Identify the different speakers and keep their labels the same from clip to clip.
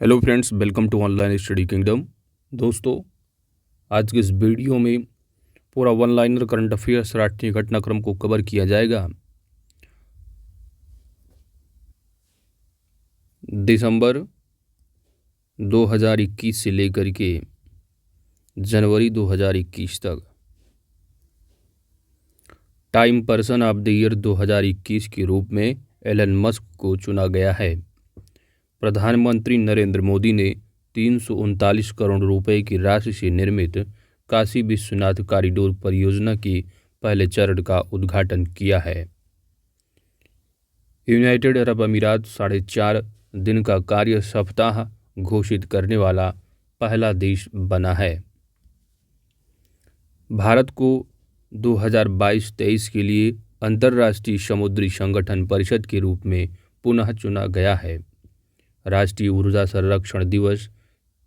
Speaker 1: Hello friends, welcome to online study kingdom. दोस्तों, आज के इस वीडियो में पूरा वन लाइनर करंट अफेयर्स राष्ट्रीय घटनाक्रम को कवर किया जाएगा। दिसंबर 2021 से लेकर के जनवरी 2021 तक time person of the year 2021 के रूप में एलन मस्क को चुना गया है। प्रधानमंत्री नरेंद्र मोदी ने 339 करोड़ रुपए की राशि से निर्मित काशी विश्वनाथ कॉरिडोर परियोजना के पहले चरण का उद्घाटन किया है। यूनाइटेड अरब अमीरात 4.5 दिन का कार्य सप्ताह घोषित करने वाला पहला देश बना है। भारत को 2022-23 के लिए अंतर्राष्ट्रीय समुद्री संगठन परिषद के रूप में पुनः चुना गया है। राष्ट्रीय ऊर्जा संरक्षण दिवस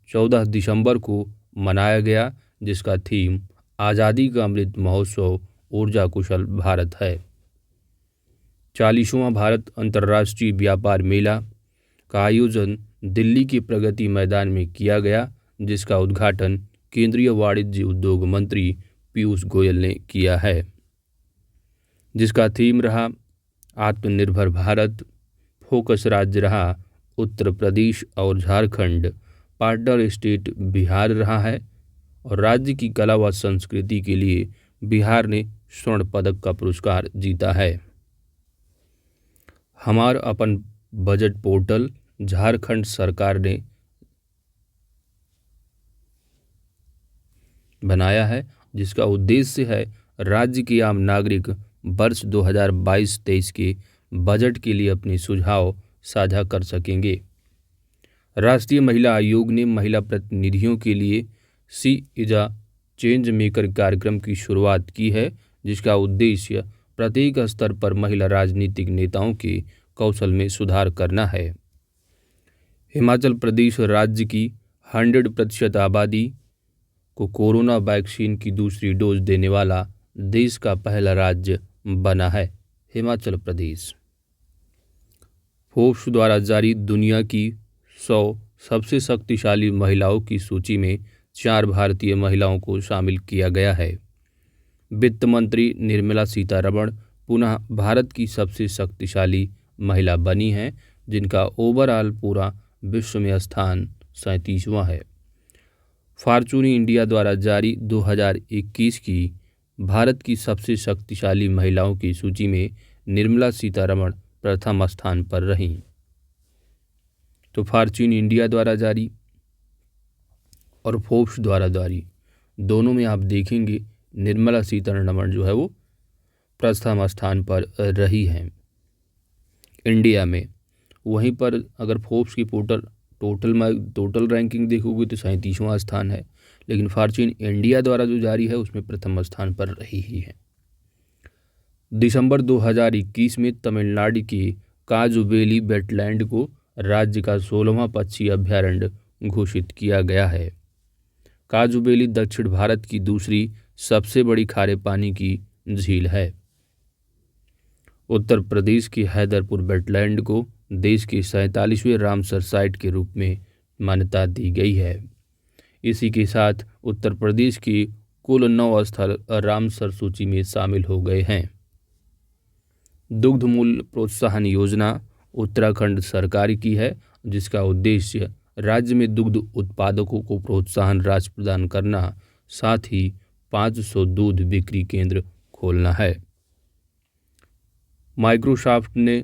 Speaker 1: 14 दिसंबर को मनाया गया, जिसका थीम आज़ादी का अमृत महोत्सव ऊर्जा कुशल भारत है। 40वां भारत अंतर्राष्ट्रीय व्यापार मेला का आयोजन दिल्ली के प्रगति मैदान में किया गया, जिसका उद्घाटन केंद्रीय वाणिज्य उद्योग मंत्री पीयूष गोयल ने किया है, जिसका थीम रहा आत्मनिर्भर भारत। फोकस राज्य रहा उत्तर प्रदेश और झारखंड, पार्टनर स्टेट बिहार रहा है और राज्य की कला व संस्कृति के लिए बिहार ने स्वर्ण पदक का पुरस्कार जीता है। हमार अपन बजट पोर्टल झारखंड सरकार ने बनाया है, जिसका उद्देश्य है राज्य के आम नागरिक वर्ष 2022-23 के बजट के लिए अपने सुझाव साझा कर सकेंगे। राष्ट्रीय महिला आयोग ने महिला प्रतिनिधियों के लिए सी इज अ चेंज मेकर कार्यक्रम की शुरुआत की है, जिसका उद्देश्य प्रत्येक स्तर पर महिला राजनीतिक नेताओं के कौशल में सुधार करना है। हिमाचल प्रदेश राज्य की 100% आबादी को कोरोना वैक्सीन की दूसरी डोज देने वाला देश का पहला राज्य बना है हिमाचल प्रदेश। फोर्ब्स द्वारा जारी दुनिया की 100 सबसे शक्तिशाली महिलाओं की सूची में 4 भारतीय महिलाओं को शामिल किया गया है। वित्त मंत्री निर्मला सीतारमण पुनः भारत की सबसे शक्तिशाली महिला बनी हैं, जिनका ओवरऑल पूरा विश्व में स्थान 37वां है। फॉर्च्यून इंडिया द्वारा जारी 2021 की भारत की सबसे शक्तिशाली महिलाओं की सूची में निर्मला सीतारमण प्रथम स्थान पर रहीं। तो फॉर्च्यून इंडिया द्वारा जारी और फोर्ब्स द्वारा जारी दोनों में आप देखेंगे निर्मला सीतारमण जो है वो प्रथम स्थान पर रही हैं इंडिया में। वहीं पर अगर फोर्ब्स की टोटल रैंकिंग देखोगे तो 37वां स्थान है, लेकिन फॉर्च्यून इंडिया द्वारा जो जारी है उसमें प्रथम स्थान पर रही ही है। दिसंबर 2021 में तमिलनाडु के काजुवेली वेटलैंड को राज्य का 16वां पक्षी अभयारण्य घोषित किया गया है। काजुवेली दक्षिण भारत की दूसरी सबसे बड़ी खारे पानी की झील है। उत्तर प्रदेश के हैदरपुर वेटलैंड को देश के 47वें रामसर साइट के रूप में मान्यता दी गई है। इसी के साथ उत्तर प्रदेश के कुल 9 स्थल रामसर सूची में शामिल हो गए हैं। दुग्ध मूल्य प्रोत्साहन योजना उत्तराखंड सरकार की है, जिसका उद्देश्य राज्य में दुग्ध उत्पादकों को प्रोत्साहन राशि प्रदान करना, साथ ही 500 दूध बिक्री केंद्र खोलना है। माइक्रोसॉफ्ट ने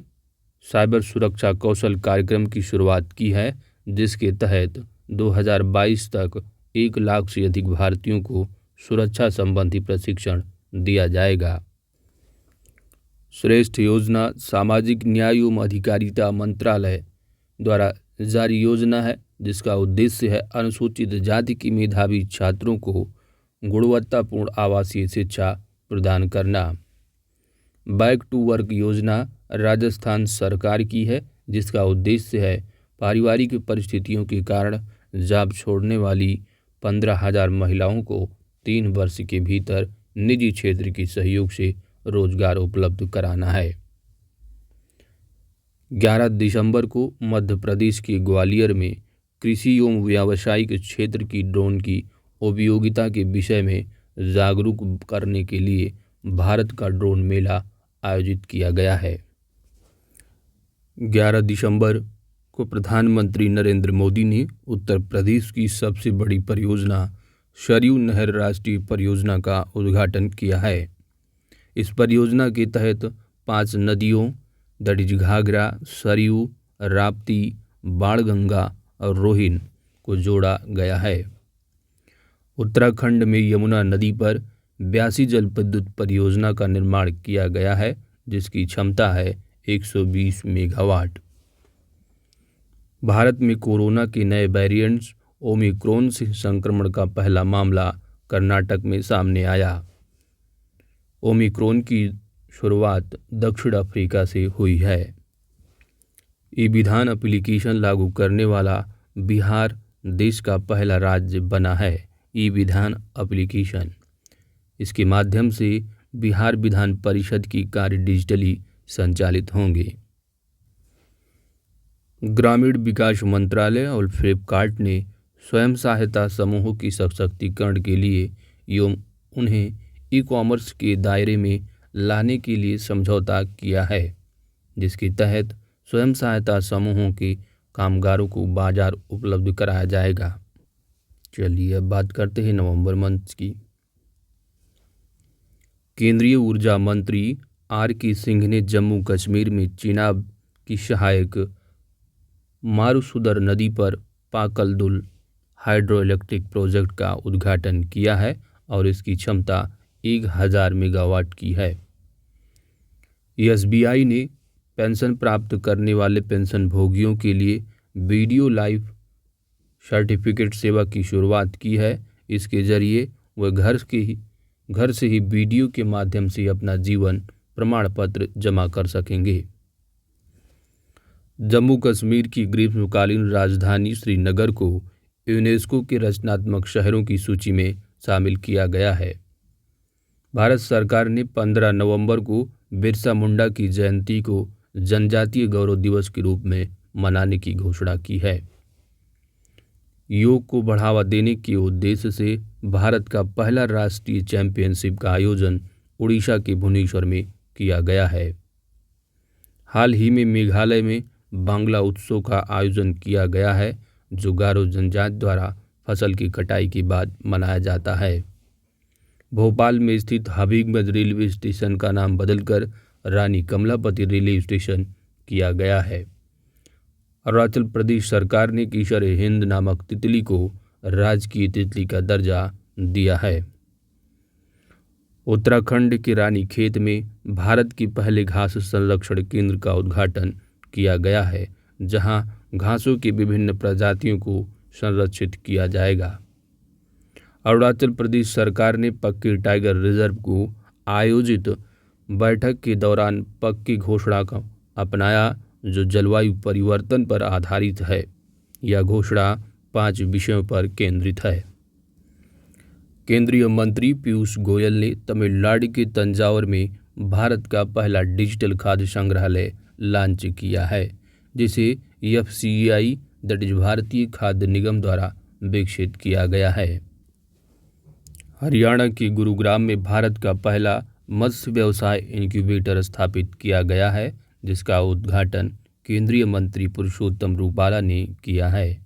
Speaker 1: साइबर सुरक्षा कौशल कार्यक्रम की शुरुआत की है, जिसके तहत 2022 तक 1 लाख से अधिक भारतीयों को सुरक्षा संबंधी प्रशिक्षण दिया जाएगा। श्रेष्ठ योजना सामाजिक न्याय एवं अधिकारिता मंत्रालय द्वारा जारी योजना है, जिसका उद्देश्य है अनुसूचित जाति के मेधावी छात्रों को गुणवत्तापूर्ण आवासीय शिक्षा प्रदान करना। बैक टू वर्क योजना राजस्थान सरकार की है, जिसका उद्देश्य है पारिवारिक परिस्थितियों के कारण जॉब छोड़ने वाली 15,000 महिलाओं को 3 वर्ष के भीतर निजी क्षेत्र के सहयोग से रोजगार उपलब्ध कराना है। 11 दिसंबर को मध्य प्रदेश के ग्वालियर में कृषि एवं व्यावसायिक क्षेत्र की ड्रोन की उपयोगिता के विषय में जागरूक करने के लिए भारत का ड्रोन मेला आयोजित किया गया है। 11 दिसंबर को प्रधानमंत्री नरेंद्र मोदी ने उत्तर प्रदेश की सबसे बड़ी परियोजना सरयू नहर राष्ट्रीय परियोजना का उद्घाटन किया है। इस परियोजना के तहत 5 नदियों दैट इज घाघरा, सरयू, राप्ती, बाणगंगा और रोहिन को जोड़ा गया है। उत्तराखंड में यमुना नदी पर 82 जल विद्युत परियोजना का निर्माण किया गया है, जिसकी क्षमता है 120 मेगावाट। भारत में कोरोना के नए वेरिएंट्स ओमिक्रॉन से संक्रमण का पहला मामला कर्नाटक में सामने आया। ओमिक्रॉन की शुरुआत दक्षिण अफ्रीका से हुई है। ई विधान एप्लीकेशन लागू करने वाला बिहार देश का पहला राज्य बना है। ई विधान एप्लीकेशन, इसके माध्यम से बिहार विधान परिषद की कार्य डिजिटली संचालित होंगे। ग्रामीण विकास मंत्रालय और फ्लिपकार्ट ने स्वयं सहायता समूहों की सशक्तिकरण के लिए एवं उन्हें ई कॉमर्स के दायरे में लाने के लिए समझौता किया है, जिसके तहत स्वयं सहायता समूहों के कामगारों को बाजार उपलब्ध कराया जाएगा। चलिए अब बात करते हैं नवंबर मंथ की। केंद्रीय ऊर्जा मंत्री R.K. सिंह ने जम्मू कश्मीर में चिनाब की सहायक मारुसुदर नदी पर पाकलदुल हाइड्रो इलेक्ट्रिक प्रोजेक्ट का उद्घाटन किया है और इसकी क्षमता 1000 मेगावाट की है। SBI ने पेंशन प्राप्त करने वाले पेंशन भोगियों के लिए वीडियो लाइफ सर्टिफिकेट सेवा की शुरुआत की है। इसके जरिए वह घर से ही वीडियो के माध्यम से अपना जीवन प्रमाण पत्र जमा कर सकेंगे। जम्मू कश्मीर की ग्रीष्मकालीन राजधानी श्रीनगर को यूनेस्को के रचनात्मक शहरों की सूची में शामिल किया गया है। भारत सरकार ने 15 नवंबर को बिरसा मुंडा की जयंती को जनजातीय गौरव दिवस के रूप में मनाने की घोषणा की है। योग को बढ़ावा देने के उद्देश्य से भारत का पहला राष्ट्रीय चैंपियनशिप का आयोजन उड़ीसा के भुवनेश्वर में किया गया है। हाल ही में मेघालय में बांग्ला उत्सव का आयोजन किया गया है, जो गारो जनजाति द्वारा फसल की कटाई के बाद मनाया जाता है। भोपाल में स्थित हबीबगंज रेलवे स्टेशन का नाम बदलकर रानी कमलापति रेलवे स्टेशन किया गया है। अरुणाचल प्रदेश सरकार ने केसर हिंद नामक तितली को राजकीय तितली का दर्जा दिया है। उत्तराखंड के रानीखेत में भारत के पहले घास संरक्षण केंद्र का उद्घाटन किया गया है, जहां घासों की विभिन्न प्रजातियों को संरक्षित किया जाएगा। अरुणाचल प्रदेश सरकार ने पक्के टाइगर रिजर्व को आयोजित बैठक के दौरान पक्की घोषणा का अपनाया, जो जलवायु परिवर्तन पर आधारित है। यह घोषणा 5 विषयों पर केंद्रित है। केंद्रीय मंत्री पीयूष गोयल ने तमिलनाडु के तंजावुर में भारत का पहला डिजिटल खाद्य संग्रहालय लॉन्च किया है, जिसे FCI दैट इज भारतीय खाद्य निगम द्वारा विकसित किया गया है। हरियाणा के गुरुग्राम में भारत का पहला मत्स्य व्यवसाय इनक्यूबेटर स्थापित किया गया है, जिसका उद्घाटन केंद्रीय मंत्री पुरुषोत्तम रूपाला ने किया है।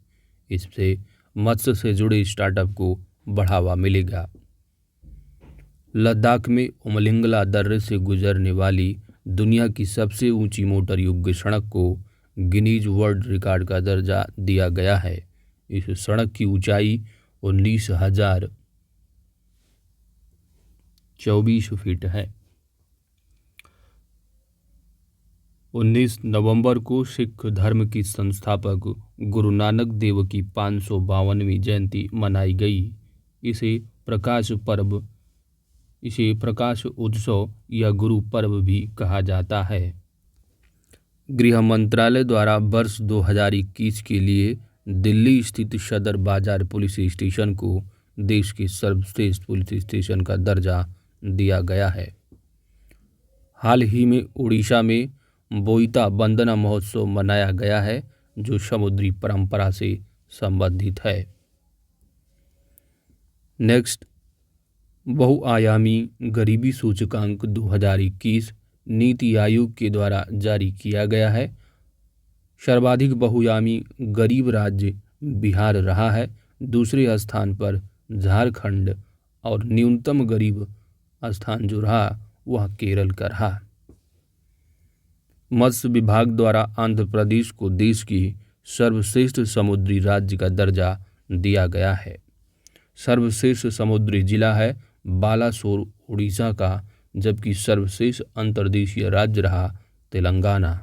Speaker 1: इससे मत्स्य से जुड़े स्टार्टअप को बढ़ावा मिलेगा। लद्दाख में उमलिंगला दर्रे से गुजरने वाली दुनिया की सबसे ऊंची मोटर योग्य सड़क को गिनीज वर्ल्ड रिकॉर्ड का दर्जा दिया गया है। इस सड़क की ऊंचाई 19,024 फीट है। 19 नवंबर को सिख धर्म की संस्थापक गुरु नानक देव की 552वीं जयंती मनाई गई। इसे प्रकाश उत्सव या गुरु पर्व भी कहा जाता है। गृह मंत्रालय द्वारा वर्ष 2021 के लिए दिल्ली स्थित सदर बाजार पुलिस स्टेशन को देश के सर्वश्रेष्ठ पुलिस स्टेशन का दर्जा दिया गया है। हाल ही में उड़ीसा में बोईता वंदना महोत्सव मनाया गया है, जो समुद्री परंपरा से संबंधित है। नेक्स्ट, बहुआयामी गरीबी सूचकांक 2021 नीति आयोग के द्वारा जारी किया गया है। सर्वाधिक बहुआयामी गरीब राज्य बिहार रहा है, दूसरे स्थान पर झारखंड और न्यूनतम गरीब स्थान जो रहा वह केरल का रहा। मत्स्य विभाग द्वारा आंध्र प्रदेश को देश की सर्वश्रेष्ठ समुद्री राज्य का दर्जा दिया गया है। सर्वश्रेष्ठ समुद्री जिला है बालासोर उड़ीसा का, जबकि सर्वश्रेष्ठ अंतर्देशीय राज्य रहा तेलंगाना।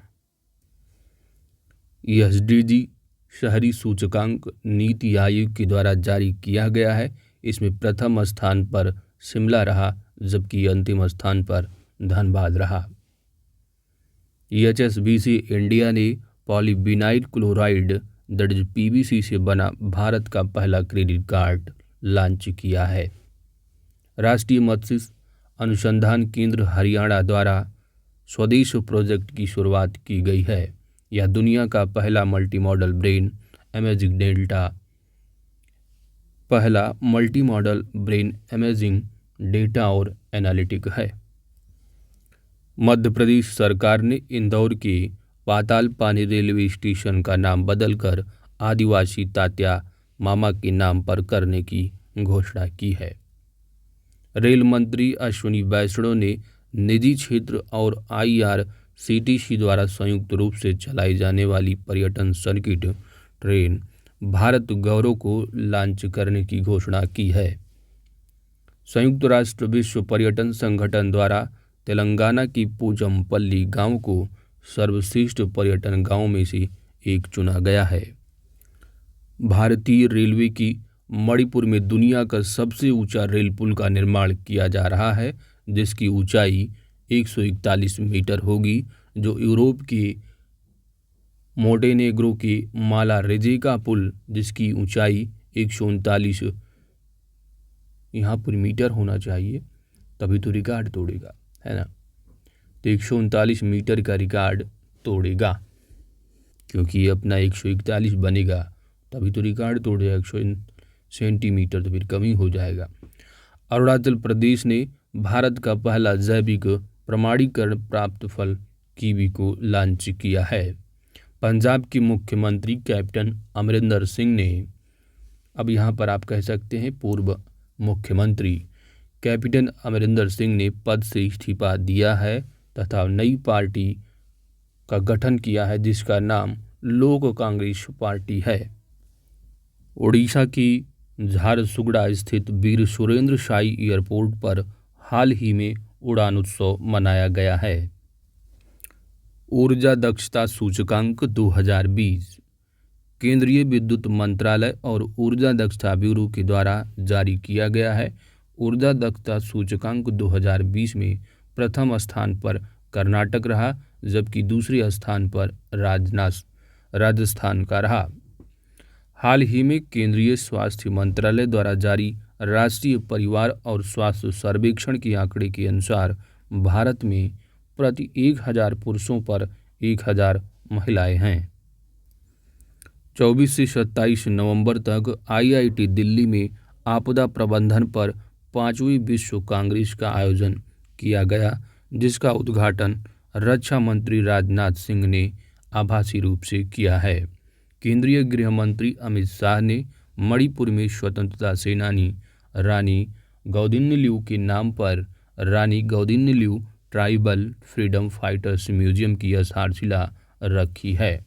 Speaker 1: एसडीजी शहरी सूचकांक नीति आयोग के द्वारा जारी किया गया है। इसमें प्रथम स्थान पर शिमला रहा, जबकि अंतिम स्थान पर धनबाद रहा। HSBC इंडिया ने polyvinyl chloride that is PVC से बना भारत का पहला क्रेडिट कार्ड लॉन्च किया है। राष्ट्रीय मत्स्य अनुसंधान केंद्र हरियाणा द्वारा स्वदेश प्रोजेक्ट की शुरुआत की गई है। यह दुनिया का पहला multi modal brain imaging data और एनालिटिक है। मध्य प्रदेश सरकार ने इंदौर के पाताल पानी रेलवे स्टेशन का नाम बदलकर आदिवासी तात्या मामा के नाम पर करने की घोषणा की है। रेल मंत्री अश्विनी वैष्णव ने निजी क्षेत्र और IRCTC द्वारा संयुक्त रूप से चलाई जाने वाली पर्यटन सर्किट ट्रेन भारत गौरव को लॉन्च करने की घोषणा की है। संयुक्त राष्ट्र विश्व पर्यटन संगठन द्वारा तेलंगाना की पोचमपल्ली गांव को सर्वश्रेष्ठ पर्यटन गांव में से एक चुना गया है। भारतीय रेलवे की मणिपुर में दुनिया का सबसे ऊंचा रेल पुल का निर्माण किया जा रहा है, जिसकी ऊंचाई 141 मीटर होगी, जो यूरोप के मोंटेनेग्रो के माला रेजेका पुल जिसकी ऊंचाई 139 यहाँ पर मीटर होना चाहिए, तभी तो रिकॉर्ड तोड़ेगा, है ना। तो 139 मीटर का रिकॉर्ड तोड़ेगा, क्योंकि ये अपना 141 बनेगा तभी तो रिकॉर्ड तोड़ेगा। 100 सेंटीमीटर तो फिर कम ही हो जाएगा। अरुणाचल प्रदेश ने भारत का पहला जैविक प्रमाणीकरण प्राप्त फल कीवी को लॉन्च किया है। पंजाब के मुख्यमंत्री कैप्टन अमरिंदर सिंह ने, अब यहाँ पर आप कह सकते हैं पूर्व मुख्यमंत्री कैप्टन अमरिंदर सिंह ने पद से इस्तीफा दिया है तथा नई पार्टी का गठन किया है, जिसका नाम लोक कांग्रेस पार्टी है। ओडिशा की झारसुगुड़ा स्थित वीर सुरेंद्र शाही एयरपोर्ट पर हाल ही में उड़ान उत्सव मनाया गया है। ऊर्जा दक्षता सूचकांक 2020 केंद्रीय विद्युत मंत्रालय और ऊर्जा दक्षता ब्यूरो के द्वारा जारी किया गया है। ऊर्जा दक्षता सूचकांक 2020 में प्रथम स्थान पर कर्नाटक रहा, जबकि दूसरे स्थान पर राजस्थान का रहा। हाल ही में केंद्रीय स्वास्थ्य मंत्रालय द्वारा जारी राष्ट्रीय परिवार और स्वास्थ्य सर्वेक्षण के आंकड़े के अनुसार भारत में प्रति 1000 पुरुषों पर 1000 महिलाएं हैं। 24 से 27 नवंबर तक IIT दिल्ली में आपदा प्रबंधन पर 5वीं विश्व कांग्रेस का आयोजन किया गया, जिसका उद्घाटन रक्षा मंत्री राजनाथ सिंह ने आभासी रूप से किया है। केंद्रीय गृह मंत्री अमित शाह ने मणिपुर में स्वतंत्रता सेनानी रानी गौदिन्यल्यू के नाम पर रानी गौदिन्यल्यू ट्राइबल फ्रीडम फाइटर्स म्यूजियम की आधारशिला रखी है।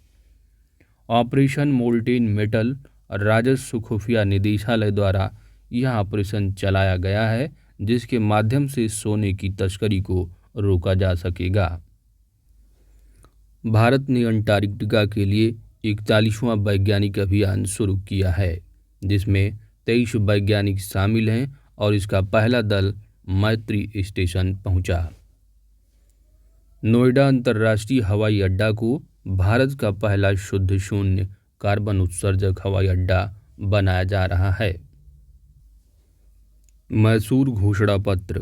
Speaker 1: ऑपरेशन मोल्टेन मेटल राजस्व खुफिया निदेशालय द्वारा यह ऑपरेशन चलाया गया है, जिसके माध्यम से सोने की तस्करी को रोका जा सकेगा। भारत ने अंटार्कटिका के लिए 41वां वैज्ञानिक अभियान शुरू किया है, जिसमें 23 वैज्ञानिक शामिल हैं और इसका पहला दल मैत्री स्टेशन पहुंचा। नोएडा अंतर्राष्ट्रीय हवाई अड्डा को भारत का पहला शुद्ध शून्य कार्बन उत्सर्जक हवाई अड्डा बनाया जा रहा है। मैसूर घोषणा पत्र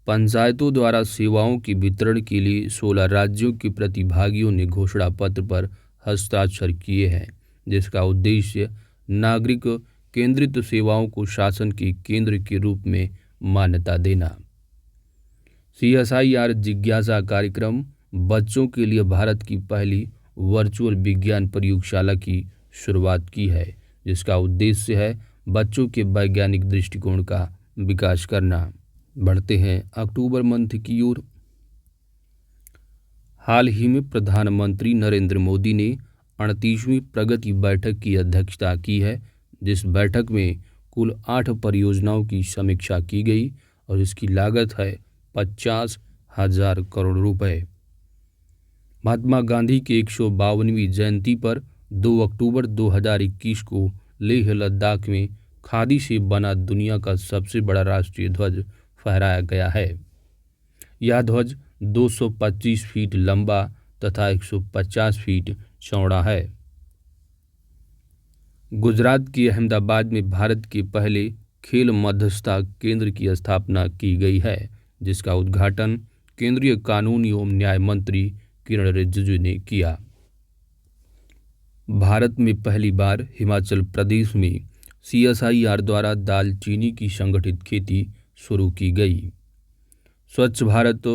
Speaker 1: पंचायतों द्वारा सेवाओं के वितरण के लिए 16 राज्यों के प्रतिभागियों ने घोषणा पत्र पर हस्ताक्षर किए हैं, जिसका उद्देश्य नागरिक केंद्रित सेवाओं को शासन के केंद्र के रूप में मान्यता देना। CSIR जिज्ञासा कार्यक्रम बच्चों के लिए भारत की पहली वर्चुअल विज्ञान प्रयोगशाला की शुरुआत की है, जिसका उद्देश्य है बच्चों के वैज्ञानिक दृष्टिकोण का विकास करना। बढ़ते हैं अक्टूबर मंथ की ओर। हाल ही में प्रधानमंत्री नरेंद्र मोदी ने 38वीं प्रगति बैठक की अध्यक्षता की है, जिस बैठक में कुल 8 परियोजनाओं की समीक्षा की गई और इसकी लागत है 50,000 करोड़ रुपए। महात्मा गांधी की 152वीं जयंती पर 2 अक्टूबर 2021 को लेह लद्दाख में खादी से बना दुनिया का सबसे बड़ा राष्ट्रीय ध्वज फहराया गया है। यह ध्वज 225 फीट लंबा तथा 150 फीट चौड़ा है। गुजरात के अहमदाबाद में भारत के पहले खेल मध्यस्थता केंद्र की स्थापना की गई है, जिसका उद्घाटन केंद्रीय कानून एवं न्याय मंत्री किरण रिजिजू ने किया। भारत में पहली बार हिमाचल प्रदेश में CSIR द्वारा दालचीनी की संगठित खेती शुरू की गई। स्वच्छ भारत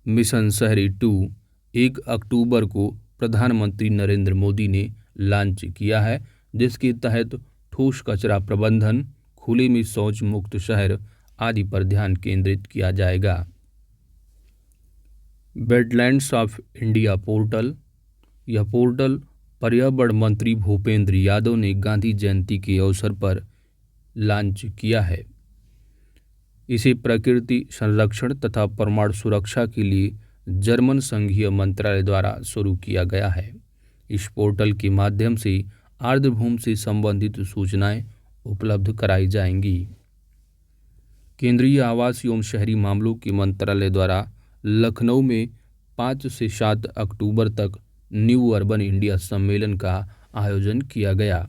Speaker 1: मिशन शहरी 2 1 अक्टूबर को प्रधानमंत्री नरेंद्र मोदी ने लॉन्च किया है, जिसके तहत ठोस कचरा प्रबंधन, खुले में शौच मुक्त शहर आदि पर ध्यान केंद्रित किया जाएगा। वेटलैंड्स ऑफ इंडिया पोर्टल, यह पोर्टल पर्यावरण मंत्री भूपेंद्र यादव ने गांधी जयंती के अवसर पर लॉन्च किया है। इसे प्रकृति संरक्षण तथा परमाणु सुरक्षा के लिए जर्मन संघीय मंत्रालय द्वारा शुरू किया गया है। इस पोर्टल के माध्यम से आर्द्रभूमि से संबंधित सूचनाएं उपलब्ध कराई जाएंगी। केंद्रीय आवास एवं शहरी मामलों के मंत्रालय द्वारा लखनऊ में 5 से 7 अक्टूबर तक न्यू अर्बन इंडिया सम्मेलन का आयोजन किया गया।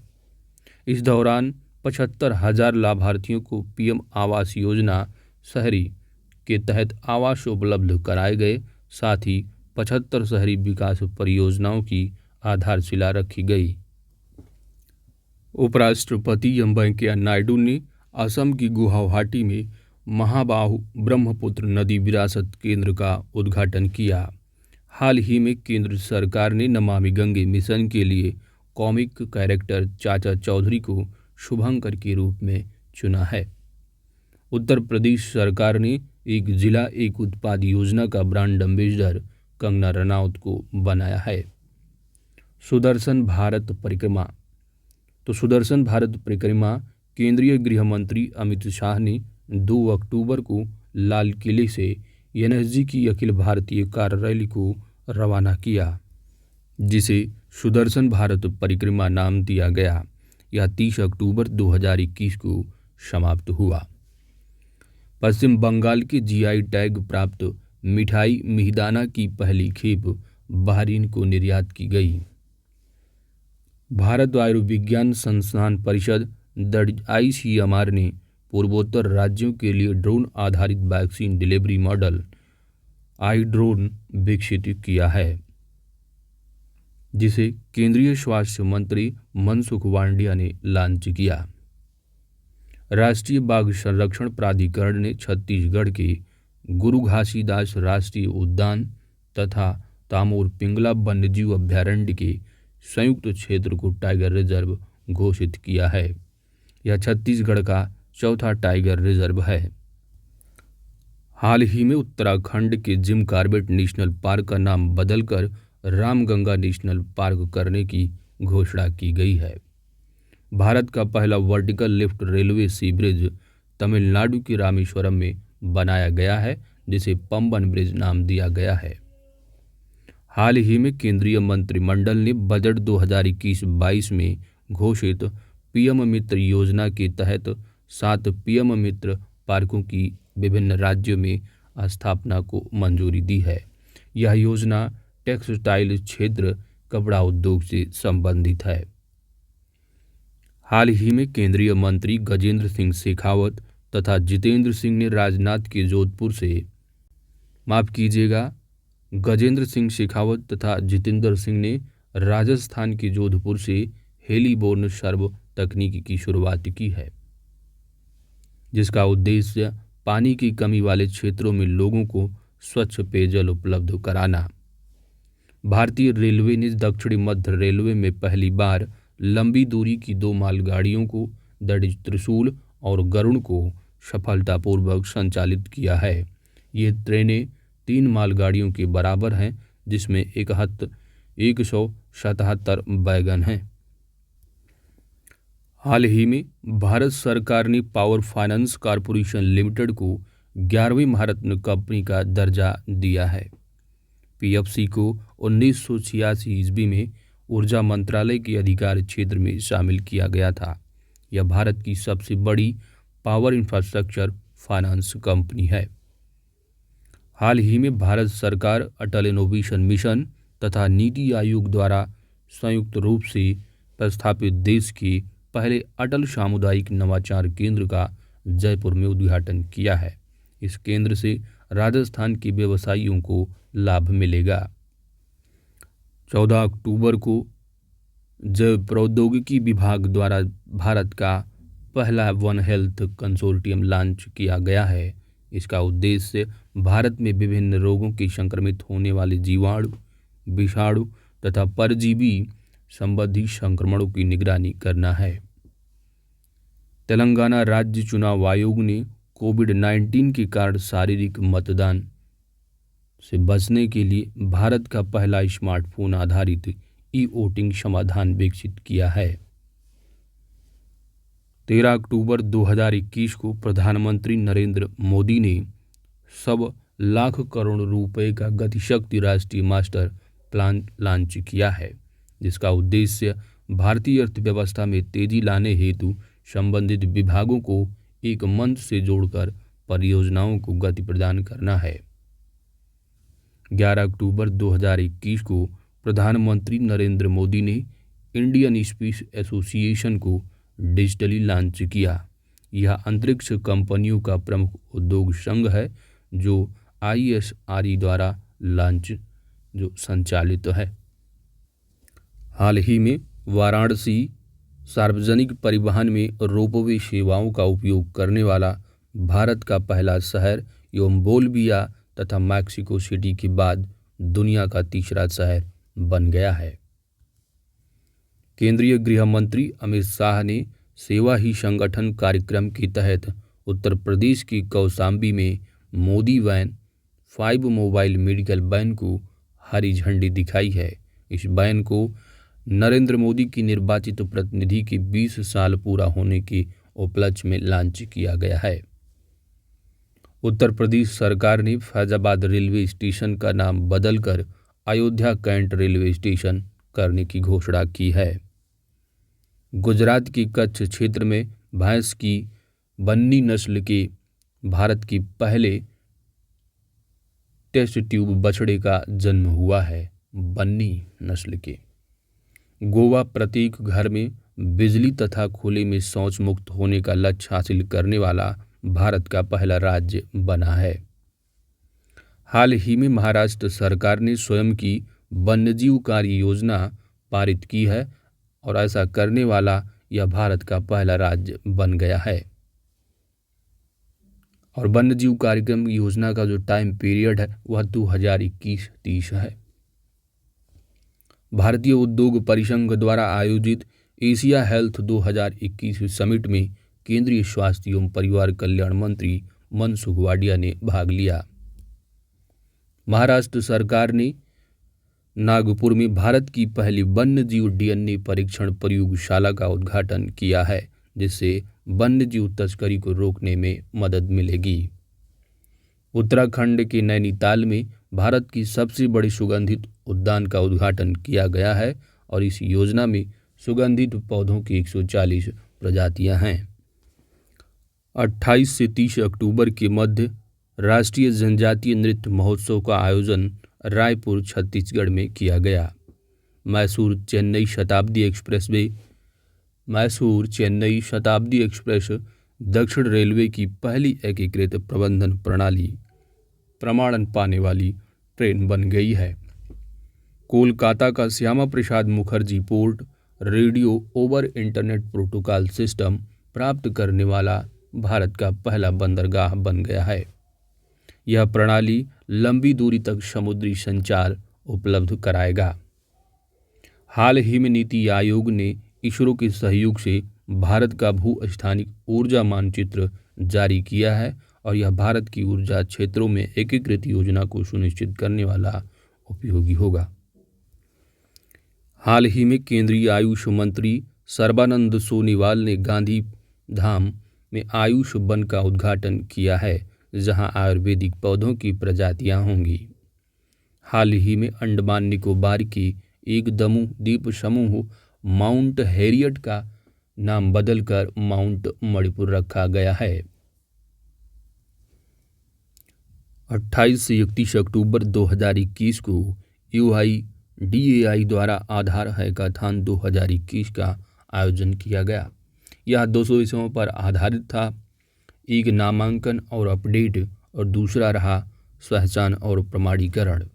Speaker 1: इस दौरान 75,000 लाभार्थियों को PM आवास योजना शहरी के तहत आवास उपलब्ध कराए गए। साथ ही 75 शहरी विकास परियोजनाओं की आधारशिला रखी गई। उपराष्ट्रपति एम वेंकैया नायडू ने असम की गुवाहाटी में महाबाहु ब्रह्मपुत्र नदी विरासत केंद्र का उद्घाटन किया। हाल ही में केंद्र सरकार ने नमामि गंगे मिशन के लिए कॉमिक कैरेक्टर चाचा चौधरी को शुभंकर के रूप में चुना है। उत्तर प्रदेश सरकार ने एक जिला एक उत्पाद योजना का ब्रांड एम्बेसडर कंगना रनौत को बनाया है। सुदर्शन भारत परिक्रमा, तो सुदर्शन भारत परिक्रमा केंद्रीय गृह मंत्री अमित शाह ने 2 अक्टूबर को लाल किले से NSG की अखिल भारतीय कार रैली को रवाना किया, जिसे सुदर्शन भारत परिक्रमा नाम दिया गया। यह 30 अक्टूबर 2021 को समाप्त हुआ। पश्चिम बंगाल के GI टैग प्राप्त मिठाई मिहिदाना की पहली खेप बहरीन को निर्यात की गई। भारत आयुर्विज्ञान संस्थान परिषद ICMR ने पूर्वोत्तर राज्यों के लिए ड्रोन आधारित वैक्सीन डिलीवरी मॉडल iDrone विकसित किया है, जिसे केंद्रीय स्वास्थ्य मंत्री मनसुख मांडविया ने लॉन्च किया। राष्ट्रीय बाघ संरक्षण प्राधिकरण ने छत्तीसगढ़ के गुरु घासीदास राष्ट्रीय उद्यान तथा तामोर पिंगला वन्यजीव अभ्यारण्य के संयुक्त क्षेत्र को टाइगर रिजर्व घोषित किया है। यह छत्तीसगढ़ का चौथा टाइगर रिजर्व है। हाल ही में उत्तराखंड के जिम कॉर्बेट नेशनल पार्क का नाम बदलकर रामगंगा नेशनल पार्क करने की घोषणा की गई है। भारत का पहला वर्टिकल लिफ्ट रेलवे सीब्रिज तमिलनाडु के रामेश्वरम में बनाया गया है, जिसे पंबन ब्रिज नाम दिया गया है। हाल ही में केंद्रीय मंत्रिमंडल ने बजट 2021-22 में घोषित PM मित्र योजना के तहत 7 PM मित्र पार्कों की विभिन्न राज्यों में स्थापना को मंजूरी दी है। यह योजना टेक्सटाइल क्षेत्र, कपड़ा उद्योग से संबंधित है। हाल ही में केंद्रीय मंत्री गजेंद्र सिंह शेखावत तथा जितेंद्र सिंह ने गजेंद्र सिंह शेखावत तथा जितेंद्र सिंह ने राजस्थान के जोधपुर से हेलीबोर्न सर्व तकनीक की शुरुआत की है, जिसका उद्देश्य पानी की कमी वाले क्षेत्रों में लोगों को स्वच्छ पेयजल उपलब्ध कराना। भारतीय रेलवे ने दक्षिणी मध्य रेलवे में पहली बार लंबी दूरी की 2 मालगाड़ियों को दैट त्रिशूल और गरुड़ को सफलतापूर्वक संचालित किया है। ये ट्रेनें 3 मालगाड़ियों के बराबर हैं, जिसमें 177 वैगन हैं। हाल ही में भारत सरकार ने पावर फाइनेंस कॉरपोरेशन लिमिटेड को 11वीं महारत्न कंपनी का दर्जा दिया है। पीएफसी को 1986 ईस्वी में ऊर्जा मंत्रालय के अधिकार क्षेत्र में शामिल किया गया था। यह भारत की सबसे बड़ी पावर इंफ्रास्ट्रक्चर फाइनेंस कंपनी है। हाल ही में भारत सरकार अटल इनोवेशन मिशन तथा नीति आयोग द्वारा संयुक्त रूप से प्रस्थापित देश के पहले अटल सामुदायिक नवाचार केंद्र का जयपुर में उद्घाटन किया है। इस केंद्र से राजस्थान के व्यवसायियों को लाभ मिलेगा। 14 अक्टूबर को जैव प्रौद्योगिकी विभाग द्वारा भारत का पहला वन हेल्थ कंसोर्टियम लॉन्च किया गया है। इसका उद्देश्य भारत में विभिन्न रोगों के संक्रमित होने वाले जीवाणु, विषाणु तथा परजीवी संबंधी संक्रमणों की निगरानी करना है। तेलंगाना राज्य चुनाव आयोग ने कोविड-19 के कारण शारीरिक मतदान से बचने के लिए भारत का पहला स्मार्टफोन आधारित ई-वोटिंग समाधान विकसित किया है। 13 अक्टूबर 2021 को प्रधानमंत्री नरेंद्र मोदी ने 100 लाख करोड़ रुपए का गतिशक्ति राष्ट्रीय मास्टर प्लान लॉन्च किया है, जिसका उद्देश्य भारतीय अर्थव्यवस्था में तेजी लाने हेतु संबंधित विभागों को एक मंच से जोड़कर परियोजनाओं को गति प्रदान करना है। 11 अक्टूबर 2021 को प्रधानमंत्री नरेंद्र मोदी ने इंडियन स्पेस एसोसिएशन को डिजिटली लॉन्च किया। यह अंतरिक्ष कंपनियों का प्रमुख उद्योग संघ है, जो ISRE द्वारा संचालित है। हाल ही में वाराणसी सार्वजनिक परिवहन में रोपवे सेवाओं का उपयोग करने वाला भारत का पहला शहर एवं बोलिविया तथा मैक्सिको सिटी के बाद दुनिया का तीसरा शहर बन गया है। केंद्रीय गृह मंत्री अमित शाह ने सेवा ही संगठन कार्यक्रम के तहत उत्तर प्रदेश के कौशाम्बी में Modi van 5 mobile medical van को हरी झंडी दिखाई है। इस वैन को नरेंद्र मोदी की निर्वाचित प्रतिनिधि के 20 साल पूरा होने के उपलक्ष्य में लॉन्च किया गया है। उत्तर प्रदेश सरकार ने फैजाबाद रेलवे स्टेशन का नाम बदलकर अयोध्या कैंट रेलवे स्टेशन करने की घोषणा की है। गुजरात के कच्छ क्षेत्र में भैंस की बन्नी नस्ल के भारत की पहले टेस्ट ट्यूब बछड़े का जन्म हुआ है। बन्नी नस्ल के गोवा प्रत्येक घर में बिजली तथा खुले में शौच मुक्त होने का लक्ष्य हासिल करने वाला भारत का पहला राज्य बना है। हाल ही में महाराष्ट्र सरकार ने स्वयं की वन्यजीव कार्य योजना पारित की है और ऐसा करने वाला यह भारत का पहला राज्य बन गया है। और वन्यजीव कार्यक्रम योजना का जो टाइम पीरियड है वह 2021-30 है। भारतीय उद्योग परिसंघ द्वारा आयोजित एशिया हेल्थ 2021 समिट में केंद्रीय स्वास्थ्य एवं परिवार कल्याण मंत्री मनसुख वाडिया ने भाग लिया। महाराष्ट्र सरकार ने नागपुर में भारत की पहली वन्यजीव DNA परीक्षण प्रयोगशाला का उद्घाटन किया है, जिससे वन्यजीव तस्करी को रोकने में मदद मिलेगी। उत्तराखंड के नैनीताल में भारत की सबसे बड़ी सुगंधित उद्यान का उद्घाटन किया गया है और इस योजना में सुगंधित पौधों की 140 प्रजातियां हैं। 28 से 30 अक्टूबर के मध्य राष्ट्रीय जनजातीय नृत्य महोत्सव का आयोजन रायपुर छत्तीसगढ़ में किया गया। मैसूर चेन्नई शताब्दी एक्सप्रेस दक्षिण रेलवे की पहली एकीकृत प्रबंधन प्रणाली प्रमाणन पाने वाली ट्रेन बन गई है। कोलकाता का Shyama Prasad Mukherjee port radio over internet protocol system प्राप्त करने वाला भारत का पहला बंदरगाह बन गया है। यह प्रणाली लंबी दूरी तक समुद्री संचार उपलब्ध कराएगा। हाल ही में नीति आयोग ने इसरो के सहयोग से भारत का भू-स्थानिक ऊर्जा मानचित्र जारी किया है और यह भारत की ऊर्जा क्षेत्रों में एकीकृत योजना को सुनिश्चित करने वाला उपयोगी होगा। हाल ही में केंद्रीय आयुष मंत्री सर्बानंद सोनोवाल ने गांधी धाम में आयुष वन का उद्घाटन किया है, जहां आयुर्वेदिक पौधों की प्रजातियां होंगी। हाल ही में अंडमान निकोबार की एक द्वीप समूह माउंट हैरियट का नाम बदलकर माउंट मणिपुर रखा गया है। 28 से 31 अक्टूबर 2021 को UIDAI द्वारा आधार हैकाथॉन 2021 का आयोजन किया गया। यह 200 विषयों पर आधारित था। एक नामांकन और अपडेट और दूसरा रहा पहचान और प्रमाणीकरण।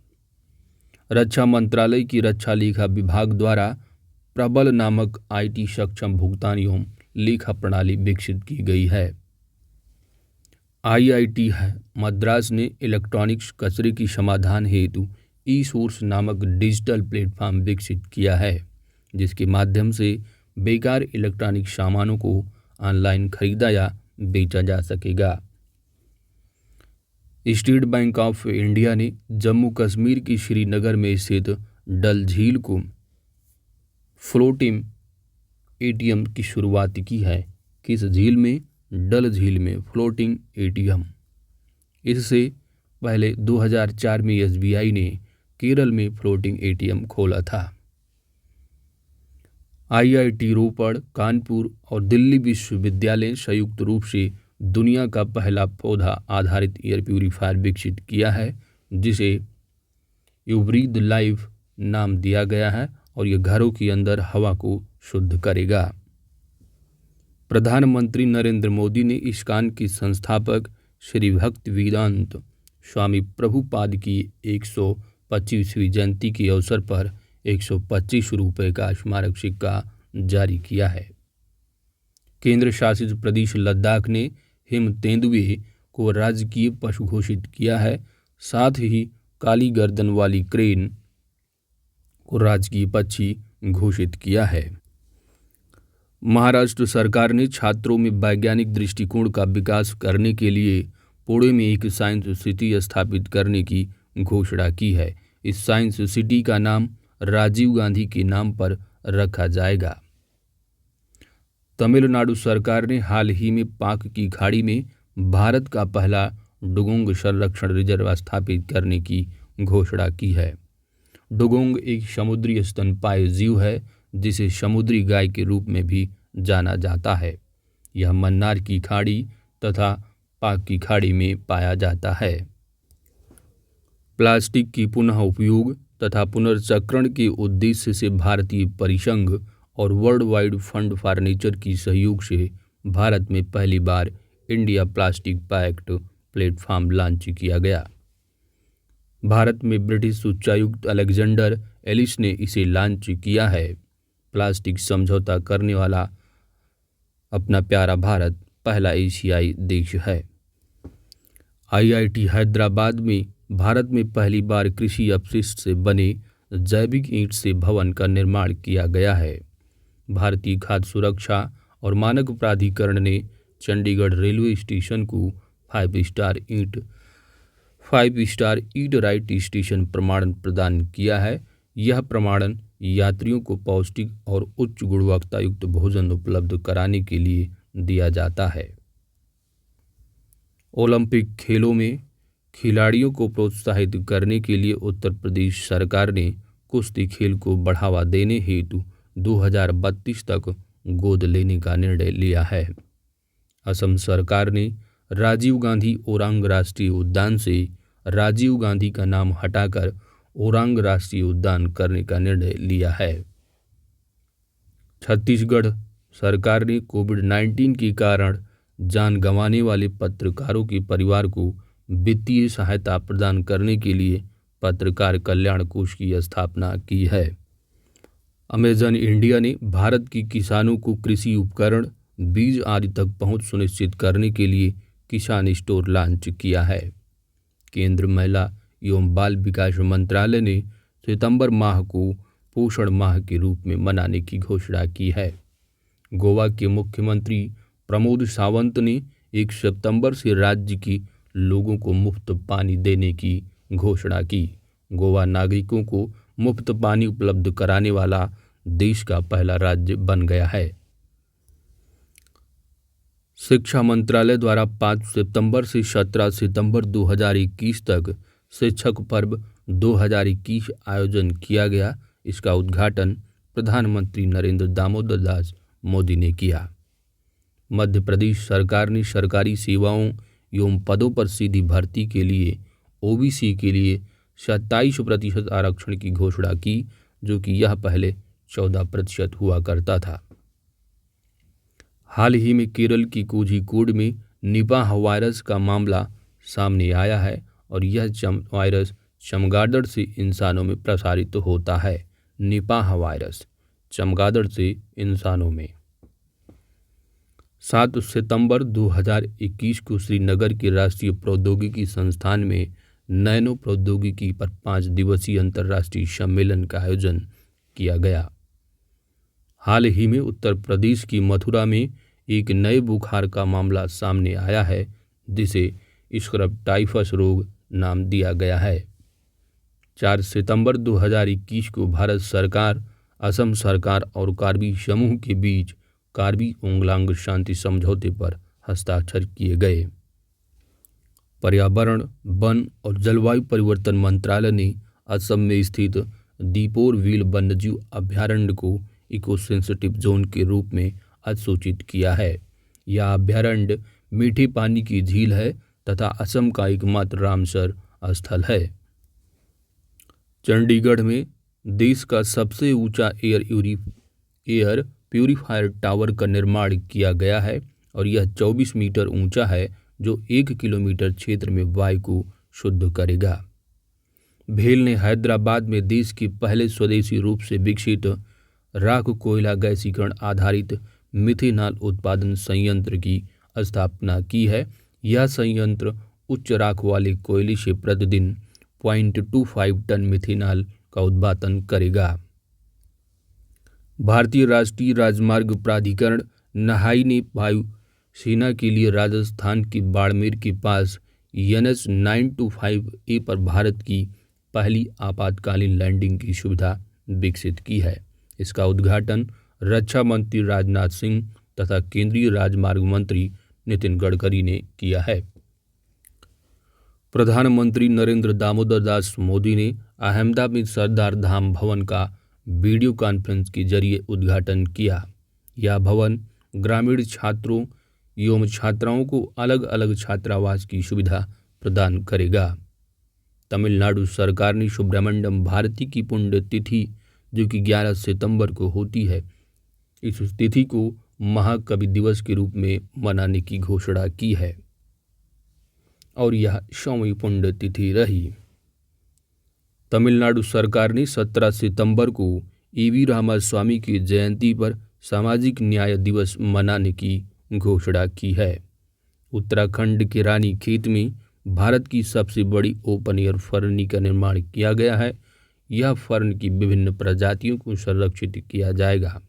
Speaker 1: रक्षा मंत्रालय की रक्षा लेखा विभाग द्वारा प्रबल नामक IT सक्षम भुगतान एवं लेखा प्रणाली विकसित की गई है। IIT मद्रास ने इलेक्ट्रॉनिक्स कचरे की समाधान हेतु ई-सोर्स नामक डिजिटल प्लेटफॉर्म विकसित किया है, जिसके माध्यम से बेकार इलेक्ट्रॉनिक सामानों को ऑनलाइन खरीदा या बेचा जा सकेगा। स्टेट बैंक ऑफ इंडिया ने जम्मू कश्मीर की श्रीनगर में स्थित डल झील को फ्लोटिंग ATM की शुरुआत की है। किस झील में? डल झील में फ्लोटिंग ATM। इससे पहले 2004 में SBI ने केरल में फ्लोटिंग ATM खोला था। IIT रोपड़, कानपुर और दिल्ली विश्वविद्यालय संयुक्त रूप से दुनिया का पहला पौधा आधारित एयर प्यूरीफायर विकसित किया है, जिसे यूब्रीद लाइफ नाम दिया गया है और यह घरों के अंदर हवा को शुद्ध करेगा। प्रधानमंत्री नरेंद्र मोदी ने इस्कॉन के संस्थापक श्री भक्ति वेदांत स्वामी प्रभुपाद की 125वीं जयंती के अवसर पर 125 रुपये का स्मारक सिक्का जारी किया है। केंद्र शासित प्रदेश लद्दाख ने हिम तेंदुए को राजकीय पशु घोषित किया है। साथ ही काली गर्दन वाली क्रेन को राजकीय पक्षी घोषित किया है। महाराष्ट्र सरकार ने छात्रों में वैज्ञानिक दृष्टिकोण का विकास करने के लिए पुणे में एक साइंस सिटी स्थापित करने की घोषणा की है। इस साइंस सिटी का नाम राजीव गांधी के नाम पर रखा जाएगा। तमिलनाडु सरकार ने हाल ही में पाक की खाड़ी में भारत का पहला डुगोंग संरक्षण रिजर्व स्थापित करने की घोषणा की है। डुगोंग एक समुद्री स्तनपायी जीव है, जिसे समुद्री गाय के रूप में भी जाना जाता है। यह मन्नार की खाड़ी तथा पाक की खाड़ी में पाया जाता है। प्लास्टिक की पुनः उपयोग तथा पुनर्चक्रण के उद्देश्य से भारतीय परिसंघ और World Wide Fund for Nature की सहयोग से भारत में पहली बार India Plastic Pact Platform launch किया गया। भारत में ब्रिटिश उच्चायुक्त अलेक्जेंडर एलिस ने इसे लॉन्च किया है। प्लास्टिक समझौता करने वाला अपना प्यारा भारत पहला एशियाई देश है। IIT हैदराबाद में भारत में पहली बार कृषि अपशिष्ट से बने जैविक ईंट से भवन का निर्माण किया गया है। भारतीय खाद्य सुरक्षा और मानक प्राधिकरण ने चंडीगढ़ रेलवे स्टेशन को 5 स्टार ईट राइट स्टेशन प्रमाणन प्रदान किया है। यह प्रमाणन यात्रियों को पौष्टिक और उच्च गुणवत्ता युक्त भोजन उपलब्ध कराने के लिए दिया जाता है। ओलंपिक खेलों में खिलाड़ियों को प्रोत्साहित करने के लिए उत्तर प्रदेश सरकार ने कुश्ती खेल को बढ़ावा देने हेतु 2032 तक गोद लेने का निर्णय लिया है। असम सरकार ने राजीव गांधी ओरांग राष्ट्रीय उद्यान से राजीव गांधी का नाम हटाकर ओरांग राष्ट्रीय उद्यान करने का निर्णय लिया है। छत्तीसगढ़ सरकार ने कोविड-19 के कारण जान गंवाने वाले पत्रकारों के परिवार को वित्तीय सहायता प्रदान करने के लिए पत्रकार कल्याण कोष की स्थापना की है। अमेजन इंडिया ने भारत के किसानों को कृषि उपकरण, बीज आदि तक पहुंच सुनिश्चित करने के लिए किसान स्टोर लॉन्च किया है। केंद्र महिला एवं बाल विकास मंत्रालय ने सितंबर माह को पोषण माह के रूप में मनाने की घोषणा की है। गोवा के मुख्यमंत्री प्रमोद सावंत ने 1 सितंबर से राज्य के लोगों को मुफ्त पानी देने की घोषणा की। गोवा नागरिकों को मुफ्त पानी उपलब्ध कराने वाला देश का पहला राज्य बन गया है। शिक्षा मंत्रालय द्वारा 5 सितंबर से 17 सितंबर 2021 तक शिक्षक पर्व 2021 आयोजन किया गया। इसका उद्घाटन प्रधानमंत्री नरेंद्र दामोदर दास मोदी ने किया। मध्य प्रदेश सरकार ने सरकारी सेवाओं एवं पदों पर सीधी भर्ती के लिए ओबीसी के लिए 27% आरक्षण की घोषणा की, जो कि यह पहले 14% हुआ करता था। हाल ही में केरल की कोझिकोड में निपाह वायरस का मामला सामने आया है और यह वायरस चमगादड़ से इंसानों में प्रसारित होता है। निपाह वायरस चमगादड़ से इंसानों में। 7 सितंबर 2021 को श्रीनगर के राष्ट्रीय प्रौद्योगिकी संस्थान में नैनो प्रौद्योगिकी पर 5 दिवसीय अंतर्राष्ट्रीय सम्मेलन का आयोजन किया गया। हाल ही में उत्तर प्रदेश की मथुरा में एक नए बुखार का मामला सामने आया है, जिसे स्क्रब टाइफस रोग नाम दिया गया है। 4 सितंबर 2021 को भारत सरकार, असम सरकार और कार्बी समूह के बीच कार्बी ओंगलांग शांति समझौते पर हस्ताक्षर किए गए। पर्यावरण, वन और जलवायु परिवर्तन मंत्रालय ने असम में स्थित दीपोर व्हील वन्यजीव अभयारण्य को इको सेंसिटिव जोन के रूप में अधिसूचित किया है। यह अभयारण्य मीठे पानी की झील है तथा असम का एकमात्र रामसर स्थल है। चंडीगढ़ में देश का सबसे ऊंचा एयर प्यूरीफायर टावर का निर्माण किया गया है और यह 24 मीटर ऊंचा है, जो 1 किलोमीटर क्षेत्र में वायु को शुद्ध करेगा। भेल ने हैदराबाद में देश के पहले स्वदेशी रूप से विकसित राख कोयला गैसीकरण आधारित मिथेनॉल उत्पादन संयंत्र की स्थापना की है। यह संयंत्र उच्च राख वाले कोयले से प्रतिदिन 0.25 टन मिथेनॉल का उत्पादन करेगा। भारतीय राष्ट्रीय राजमार्ग प्राधिकरण नहाई ने वायु सेना के लिए राजस्थान के बाड़मेर के पास NH 925A पर भारत की पहली आपातकालीन लैंडिंग की सुविधा विकसित की है। इसका उद्घाटन रक्षा मंत्री राजनाथ सिंह तथा केंद्रीय राजमार्ग मंत्री नितिन गडकरी ने किया है। प्रधानमंत्री नरेंद्र दामोदर दास मोदी ने अहमदाबाद में सरदार धाम भवन का वीडियो कॉन्फ्रेंस के जरिए उद्घाटन किया। यह भवन ग्रामीण छात्रों एवं छात्राओं को अलग अलग छात्रावास की सुविधा प्रदान करेगा। तमिलनाडु सरकार ने सुब्रमण्यम भारती की पुण्यतिथि, जो कि 11 सितंबर को होती है, इस तिथि को महाकवि दिवस के रूप में मनाने की घोषणा की है और यह 100वीं पुण्यतिथि रही। तमिलनाडु सरकार ने 17 सितंबर को EV रामास्वामी की जयंती पर सामाजिक न्याय दिवस मनाने की घोषणा की है। उत्तराखंड के रानीखेत में भारत की सबसे बड़ी ओपन एयर फर्नी का निर्माण किया गया है। यह फर्न की विभिन्न प्रजातियों को संरक्षित किया जाएगा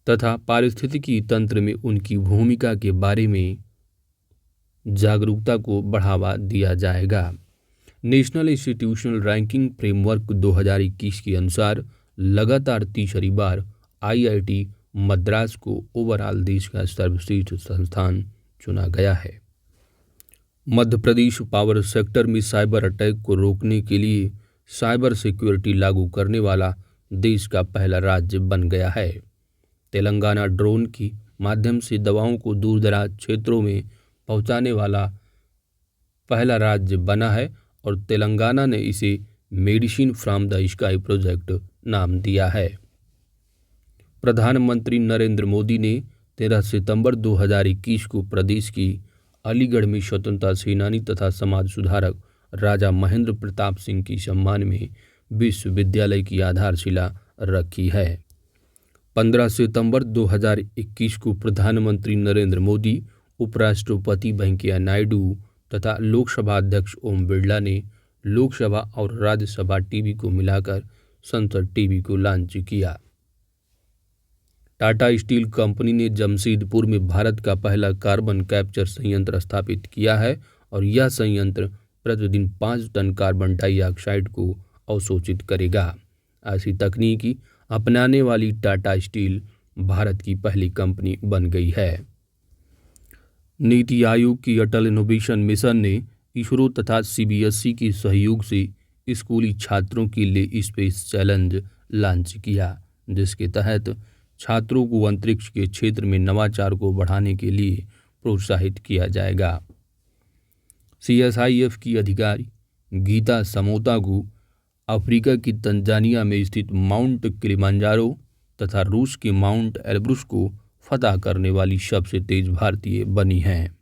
Speaker 1: तथा पारिस्थितिकी तंत्र में उनकी भूमिका के बारे में जागरूकता को बढ़ावा दिया जाएगा। नेशनल इंस्टीट्यूशनल रैंकिंग फ्रेमवर्क 2021 के अनुसार लगातार तीसरी बार IIT मद्रास को ओवरऑल देश का सर्वश्रेष्ठ संस्थान चुना गया है। मध्य प्रदेश पावर सेक्टर में साइबर अटैक को रोकने के लिए साइबर सिक्योरिटी लागू करने वाला देश का पहला राज्य बन गया है। तेलंगाना ड्रोन के माध्यम से दवाओं को दूरदराज क्षेत्रों में पहुंचाने वाला पहला राज्य बना है और तेलंगाना ने इसे medicine from the sky project नाम दिया है। प्रधानमंत्री नरेंद्र मोदी ने 13 सितंबर 2021 को प्रदेश की अलीगढ़ में स्वतंत्रता सेनानी तथा समाज सुधारक राजा महेंद्र प्रताप सिंह के सम्मान में विश्वविद्यालय की आधारशिला रखी है। 15 सितंबर 2021 को प्रधानमंत्री नरेंद्र मोदी, उपराष्ट्रपति वेंकैया नायडू तथा लोकसभा अध्यक्ष ओम बिरला ने लोकसभा और राज्यसभा टीवी को मिलाकर संसद टीवी को लॉन्च किया। टाटा स्टील कंपनी ने जमशेदपुर में भारत का पहला कार्बन कैप्चर संयंत्र स्थापित किया है और यह संयंत्र प्रतिदिन 5 टन कार्बन डाइऑक्साइड को अवशोषित करेगा। ऐसी तकनीकी अपनाने वाली टाटा स्टील भारत की पहली कंपनी बन गई है। नीति आयोग की अटल इनोवेशन मिशन ने इसरो तथा सीबीएसई के सहयोग से स्कूली छात्रों के लिए स्पेस चैलेंज लॉन्च किया, जिसके तहत छात्रों को अंतरिक्ष के क्षेत्र में नवाचार को बढ़ाने के लिए प्रोत्साहित किया जाएगा। सीएसआईएफ की अधिकारी गीता समोता को अफ्रीका की तंजानिया में स्थित माउंट किलिमंजारो तथा रूस के माउंट एल्ब्रुस को फतह करने वाली सबसे तेज भारतीय बनी हैं।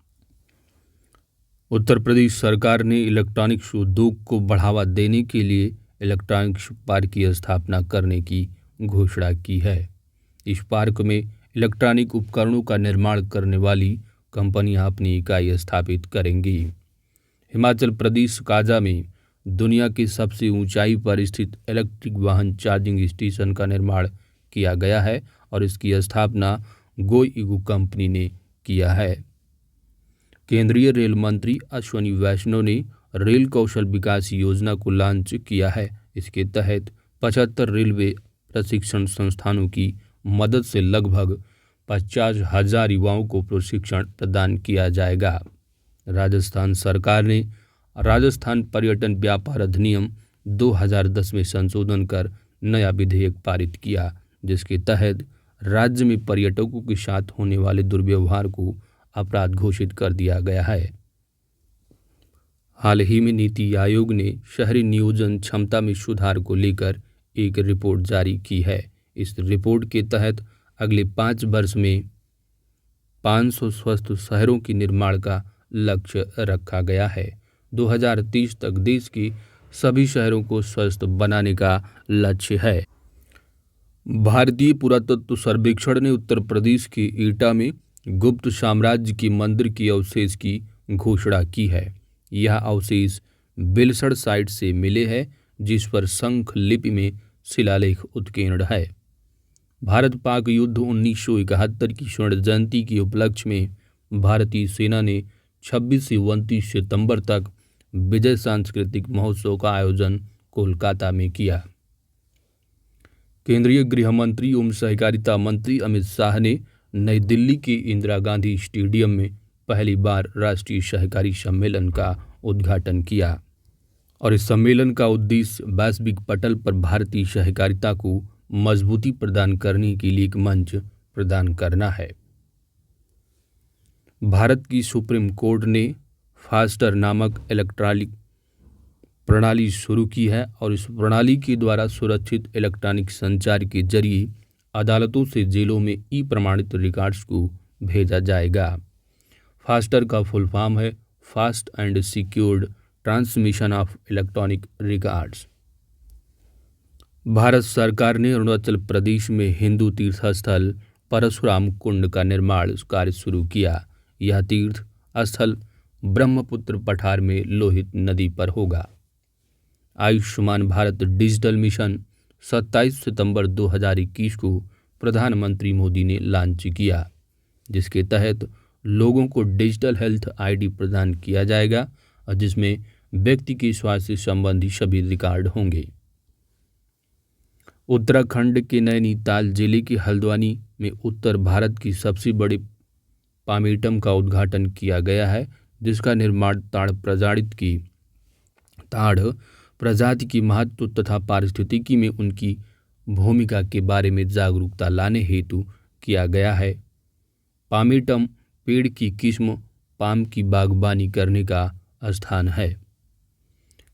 Speaker 1: उत्तर प्रदेश सरकार ने इलेक्ट्रॉनिक्स उद्योग को बढ़ावा देने के लिए इलेक्ट्रॉनिक्स पार्क की स्थापना करने की घोषणा की है। इस पार्क में इलेक्ट्रॉनिक उपकरणों का निर्माण करने वाली कंपनियां अपनी इकाई स्थापित करेंगी। हिमाचल प्रदेश काजा में दुनिया की सबसे ऊंचाई पर स्थित इलेक्ट्रिक वाहन चार्जिंग स्टेशन का निर्माण किया गया है और इसकी स्थापना गोइगो कंपनी ने किया है। केंद्रीय रेल मंत्री अश्विनी वैष्णव ने रेल कौशल विकास योजना को लॉन्च किया है। इसके तहत 75 रेलवे प्रशिक्षण संस्थानों की मदद से लगभग 50,000 युवाओं को प्रशिक्षण प्रदान किया जाएगा। राजस्थान सरकार ने राजस्थान पर्यटन व्यापार अधिनियम 2010 में संशोधन कर नया विधेयक पारित किया, जिसके तहत राज्य में पर्यटकों के साथ होने वाले दुर्व्यवहार को अपराध घोषित कर दिया गया है। हाल ही में नीति आयोग ने शहरी नियोजन क्षमता में सुधार को लेकर एक रिपोर्ट जारी की है। इस रिपोर्ट के तहत अगले 5 वर्ष में 500 स्वस्थ शहरों के निर्माण का लक्ष्य रखा गया है। 2030 तक देश के सभी शहरों को स्वस्थ बनाने का लक्ष्य है। भारतीय पुरातत्व सर्वेक्षण ने उत्तर प्रदेश के एटा में गुप्त साम्राज्य के मंदिर के अवशेष की घोषणा की है। यह अवशेष बेलसड़ साइट से मिले हैं, जिस पर शंख लिपि में शिलालेख उत्कीर्ण है। भारत पाक युद्ध 1971 की स्वर्ण जयंती के उपलक्ष्य में भारतीय सेना ने 26 से 29 सितंबर तक विजय सांस्कृतिक महोत्सव का आयोजन कोलकाता में किया। केंद्रीय गृह मंत्री एवं सहकारिता मंत्री अमित शाह ने नई दिल्ली के इंदिरा गांधी स्टेडियम में पहली बार राष्ट्रीय सहकारी सम्मेलन का उद्घाटन किया और इस सम्मेलन का उद्देश्य वैश्विक पटल पर भारतीय सहकारिता को मजबूती प्रदान करने के लिए एक मंच प्रदान करना है। भारत की सुप्रीम कोर्ट ने फास्टर नामक इलेक्ट्रॉनिक प्रणाली शुरू की है और इस प्रणाली के द्वारा सुरक्षित इलेक्ट्रॉनिक संचार के जरिए अदालतों से जेलों में ई प्रमाणित रिकॉर्ड्स को भेजा जाएगा। फास्टर का फुल फॉर्म है fast and secured transmission of electronic records. Bharat सरकार ने अरुणाचल प्रदेश में हिंदू तीर्थस्थल परशुराम कुंड का निर्माण कार्य शुरू किया। यह तीर्थ स्थल ब्रह्मपुत्र पठार में लोहित नदी पर होगा। आयुष्मान भारत डिजिटल मिशन 27 सितंबर 2021 को प्रधानमंत्री मोदी ने लॉन्च किया, जिसके तहत लोगों को डिजिटल हेल्थ आईडी प्रदान किया जाएगा और जिसमें व्यक्ति के स्वास्थ्य संबंधी सभी रिकॉर्ड होंगे। उत्तराखंड के नैनीताल जिले के हल्द्वानी में उत्तर भारत की सबसे बड़ी पामेटम का उद्घाटन किया गया है, जिसका निर्माण ताड़ प्रजाति की महत्व तथा पारिस्थितिकी में उनकी भूमिका के बारे में जागरूकता लाने हेतु किया गया है। पामेटम पेड़ की किस्म पाम की बागवानी करने का स्थान है।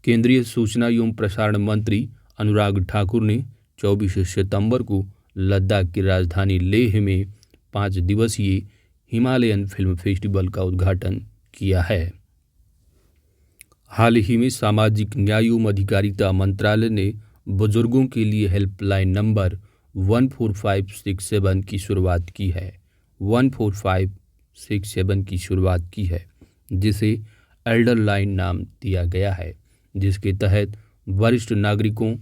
Speaker 1: केंद्रीय सूचना एवं प्रसारण मंत्री अनुराग ठाकुर ने 24 सितंबर को लद्दाख की राजधानी लेह में 5 दिवसीय हिमालयन फिल्म फेस्टिवल का उद्घाटन किया है। हाल ही में सामाजिक न्याय एवं अधिकारिता मंत्रालय ने बुजुर्गों के लिए हेल्पलाइन नंबर 14567 की शुरुआत की है। 14567 की शुरुआत की है, जिसे एल्डर लाइन नाम दिया गया है, जिसके तहत वरिष्ठ नागरिकों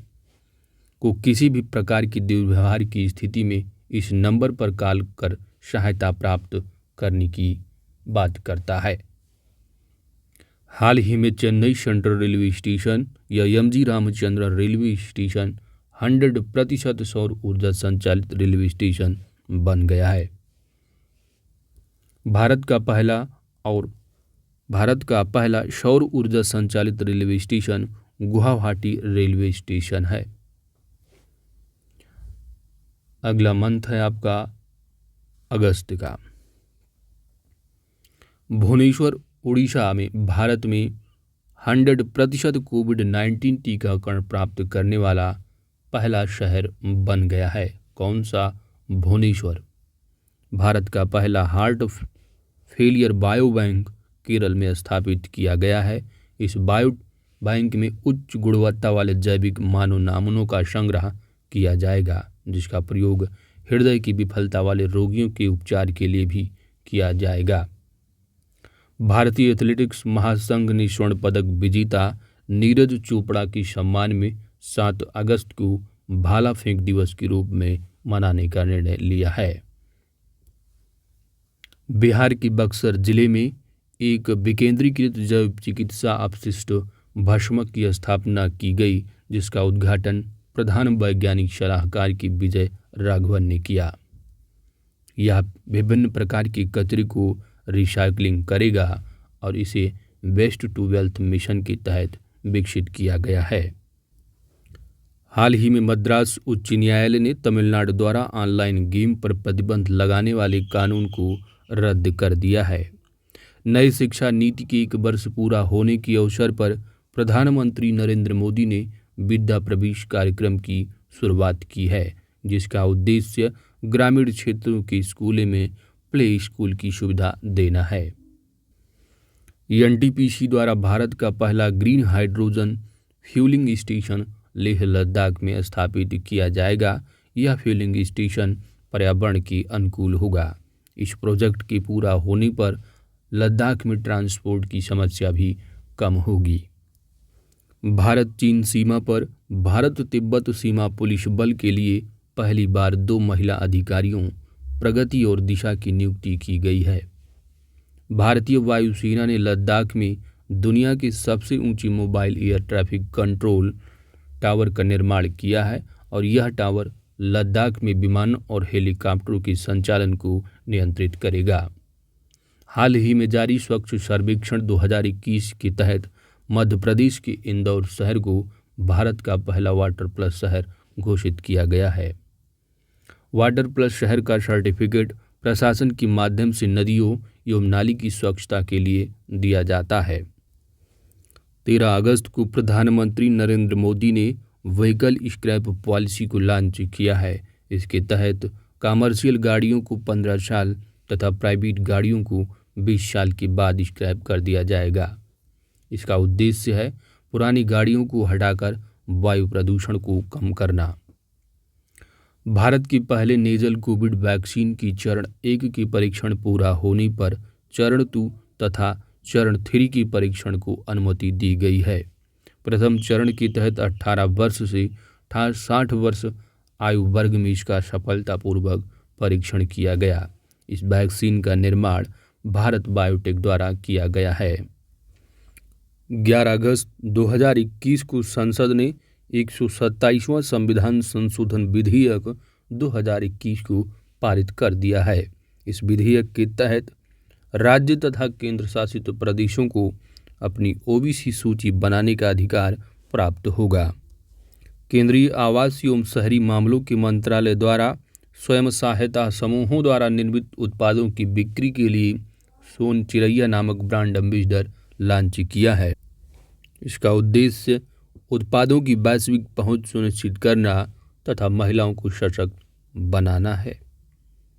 Speaker 1: को किसी भी प्रकार की दुर्व्यवहार की स्थिति में इस नंबर पर कॉल कर सहायता प्राप्त करने की बात करता है। हाल ही में चेन्नई सेंट्रल रेलवे स्टेशन या एमजी रामचंद्र रेलवे स्टेशन 100% सौर ऊर्जा संचालित रेलवे स्टेशन बन गया है। भारत का पहला सौर ऊर्जा संचालित railway station Guwahati railway station है। अगला मंथ है आपका अगस्त का। भुवनेश्वर उड़ीसा में भारत में 100% कोविड-19 टीकाकरण प्राप्त करने वाला पहला शहर बन गया है। कौन सा? भुवनेश्वर। भारत का पहला heart failure bio bank Kerala में स्थापित किया गया है। इस बायो बैंक में उच्च गुणवत्ता वाले जैविक मानव नमूनों का संग्रह किया जाएगा, जिसका प्रयोग हृदय की विफलता वाले रोगियों के उपचार के लिए भी किया जाएगा। भारतीय एथलेटिक्स महासंघ ने स्वर्ण पदक विजेता नीरज चोपड़ा के सम्मान में 7 अगस्त को भाला फेंक दिवस के रूप में मनाने का निर्णय लिया है। बिहार के बक्सर जिले में एक विकेंद्रीकृत जैव चिकित्सा अपशिष्ट भस्मक की स्थापना की गई, जिसका उद्घाटन प्रधान वैज्ञानिक सलाहकार की विजय राघवन ने किया। यह विभिन्न प्रकार के कचरे को रिसाइकलिंग करेगा और इसे वेस्ट टू वेल्थ मिशन के तहत विकसित किया गया है। हाल ही में मद्रास उच्च न्यायालय ने तमिलनाडु द्वारा ऑनलाइन गेम पर प्रतिबंध लगाने वाले कानून को रद्द कर दिया है। नई शिक्षा नीति के 1 वर्ष पूरा होने के अवसर पर प्रधानमंत्री नरेंद्र मोदी ने विद्या प्रवेश कार्यक्रम की शुरुआत की है, जिसका उद्देश्य ग्रामीण क्षेत्रों के स्कूलों में प्ले स्कूल की सुविधा देना है। एनटीपीसी द्वारा भारत का पहला green hydrogen fuelling station Leh Ladakh में स्थापित किया जाएगा। यह फ्यूलिंग स्टेशन पर्यावरण के अनुकूल होगा। इस प्रोजेक्ट के पूरा होने पर लद्दाख में ट्रांसपोर्ट की समस्या भी कम होगी। भारत चीन सीमा पर भारत तिब्बत सीमा पुलिस बल के लिए पहली बार 2 महिला अधिकारियों प्रगति और दिशा की नियुक्ति की गई है। भारतीय वायुसेना ने लद्दाख में दुनिया की सबसे ऊंची mobile air traffic control tower का निर्माण किया है और यह टावर लद्दाख में विमान और हेलीकॉप्टरों के संचालन को नियंत्रित करेगा। हाल ही में जारी स्वच्छ सर्वेक्षण 2021 के तहत मध्य प्रदेश के इंदौर शहर को भारत का पहला वाटर प्लस शहर घोषित किया गया है। वाटर प्लस शहर का सर्टिफिकेट प्रशासन के माध्यम से नदियों एवं नाली की स्वच्छता के लिए दिया जाता है। 13 अगस्त को प्रधानमंत्री नरेंद्र मोदी ने व्हीकल स्क्रैप पॉलिसी को लॉन्च किया है। इसके तहत कमर्शियल गाड़ियों को 15 साल तथा प्राइवेट गाड़ियों को 20 साल के बाद स्क्रैप कर दिया जाएगा। इसका उद्देश्य है पुरानी गाड़ियों को हटाकर वायु प्रदूषण को कम करना। भारत के पहले नेजल कोविड वैक्सीन की चरण 1 की परीक्षण पूरा होने पर चरण 2 तथा चरण 3 की परीक्षण को अनुमति दी गई है। प्रथम चरण के तहत 18 वर्ष से 60 वर्ष आयु वर्ग में इसका सफलतापूर्वक परीक्षण किया गया। इस वैक्सीन का निर्माण भारत बायोटेक द्वारा किया गया है। 11 अगस्त 2021 को संसद ने 127वां संविधान संशोधन विधेयक 2021 को पारित कर दिया है। इस विधेयक के तहत राज्य तथा केंद्र शासित प्रदेशों को अपनी ओबीसी सूची बनाने का अधिकार प्राप्त होगा। केंद्रीय आवास एवं शहरी मामलों के मंत्रालय द्वारा स्वयं सहायता समूहों द्वारा निर्मित उत्पादों की बिक्री के लिए सोन चिरैया नामक ब्रांड एम्बेसडर लॉन्च किया है। इसका उद्देश्य उत्पादों की वैश्विक पहुंच सुनिश्चित करना तथा महिलाओं को सशक्त बनाना है।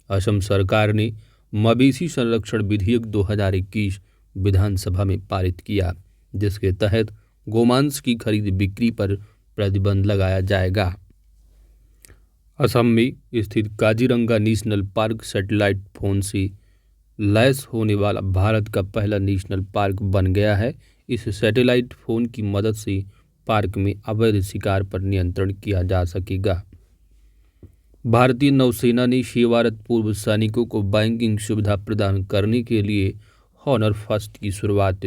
Speaker 1: असम सरकार ने मवेशी संरक्षण विधेयक 2021 विधानसभा में पारित किया, जिसके तहत गोमांस की खरीद बिक्री पर प्रतिबंध लगाया जाएगा। असम में स्थित Kaziranga national park satellite phone से लैस होने वाला भारत का पहला नेशनल पार्क बन गया है। इस सैटेलाइट फोन की मदद से पार्क में अवैध शिकार पर नियंत्रण किया जा सकेगा। भारतीय नौसेना ने सेवारत पूर्व सैनिकों को बैंकिंग सुविधा प्रदान करने के लिए हॉनर फर्स्ट की शुरुआत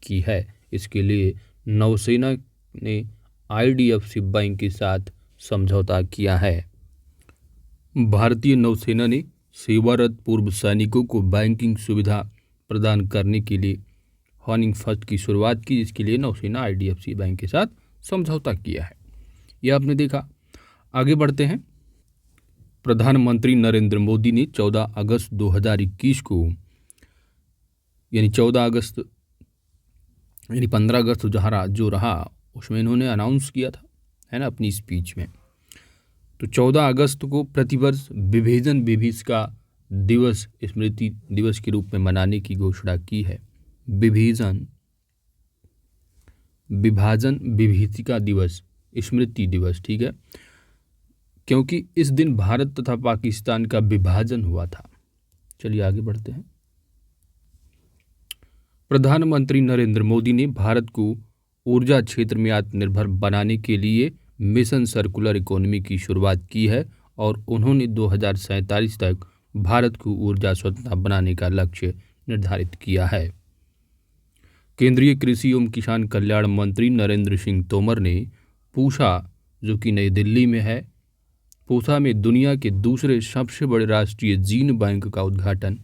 Speaker 1: की है। इसके लिए नौसेना ने IDFC बैंक के साथ समझौता किया है। भारतीय नौसेना ने सेवारत पूर्व सैनिकों को बैंकिंग सुविधा प्रदान करने के लिए हॉनिंग फर्स्ट की शुरुआत की, जिसके लिए नौसेना IDFC बैंक के साथ समझौता किया है। यह आपने देखा। आगे बढ़ते हैं। प्रधानमंत्री नरेंद्र मोदी ने 14 अगस्त 2021 को यानी 15 अगस्त जो रहा उसमें इन्होंने अनाउंस किया था, है ना, अपनी स्पीच में। तो 14 अगस्त को प्रतिवर्ष विभेजन विभीषिका दिवस स्मृति दिवस के रूप में मनाने की घोषणा की है। विभाजन विभीषिका दिवस स्मृति दिवस, ठीक है, क्योंकि इस दिन भारत तथा पाकिस्तान का विभाजन हुआ था। चलिए आगे बढ़ते हैं। प्रधानमंत्री नरेंद्र मोदी ने भारत को ऊर्जा क्षेत्र में आत्मनिर्भर बनाने के लिए मिशन सर्कुलर इकोनॉमी की शुरुआत की है और उन्होंने 2047 तक भारत को ऊर्जा स्वतंत्र बनाने का लक्ष्य निर्धारित किया है। केंद्रीय कृषि एवं किसान कल्याण मंत्री नरेंद्र सिंह तोमर ने पूसा, जो कि नई दिल्ली में है, पूसा में दुनिया के दूसरे सबसे बड़े राष्ट्रीय जीन बैंक का उद्घाटन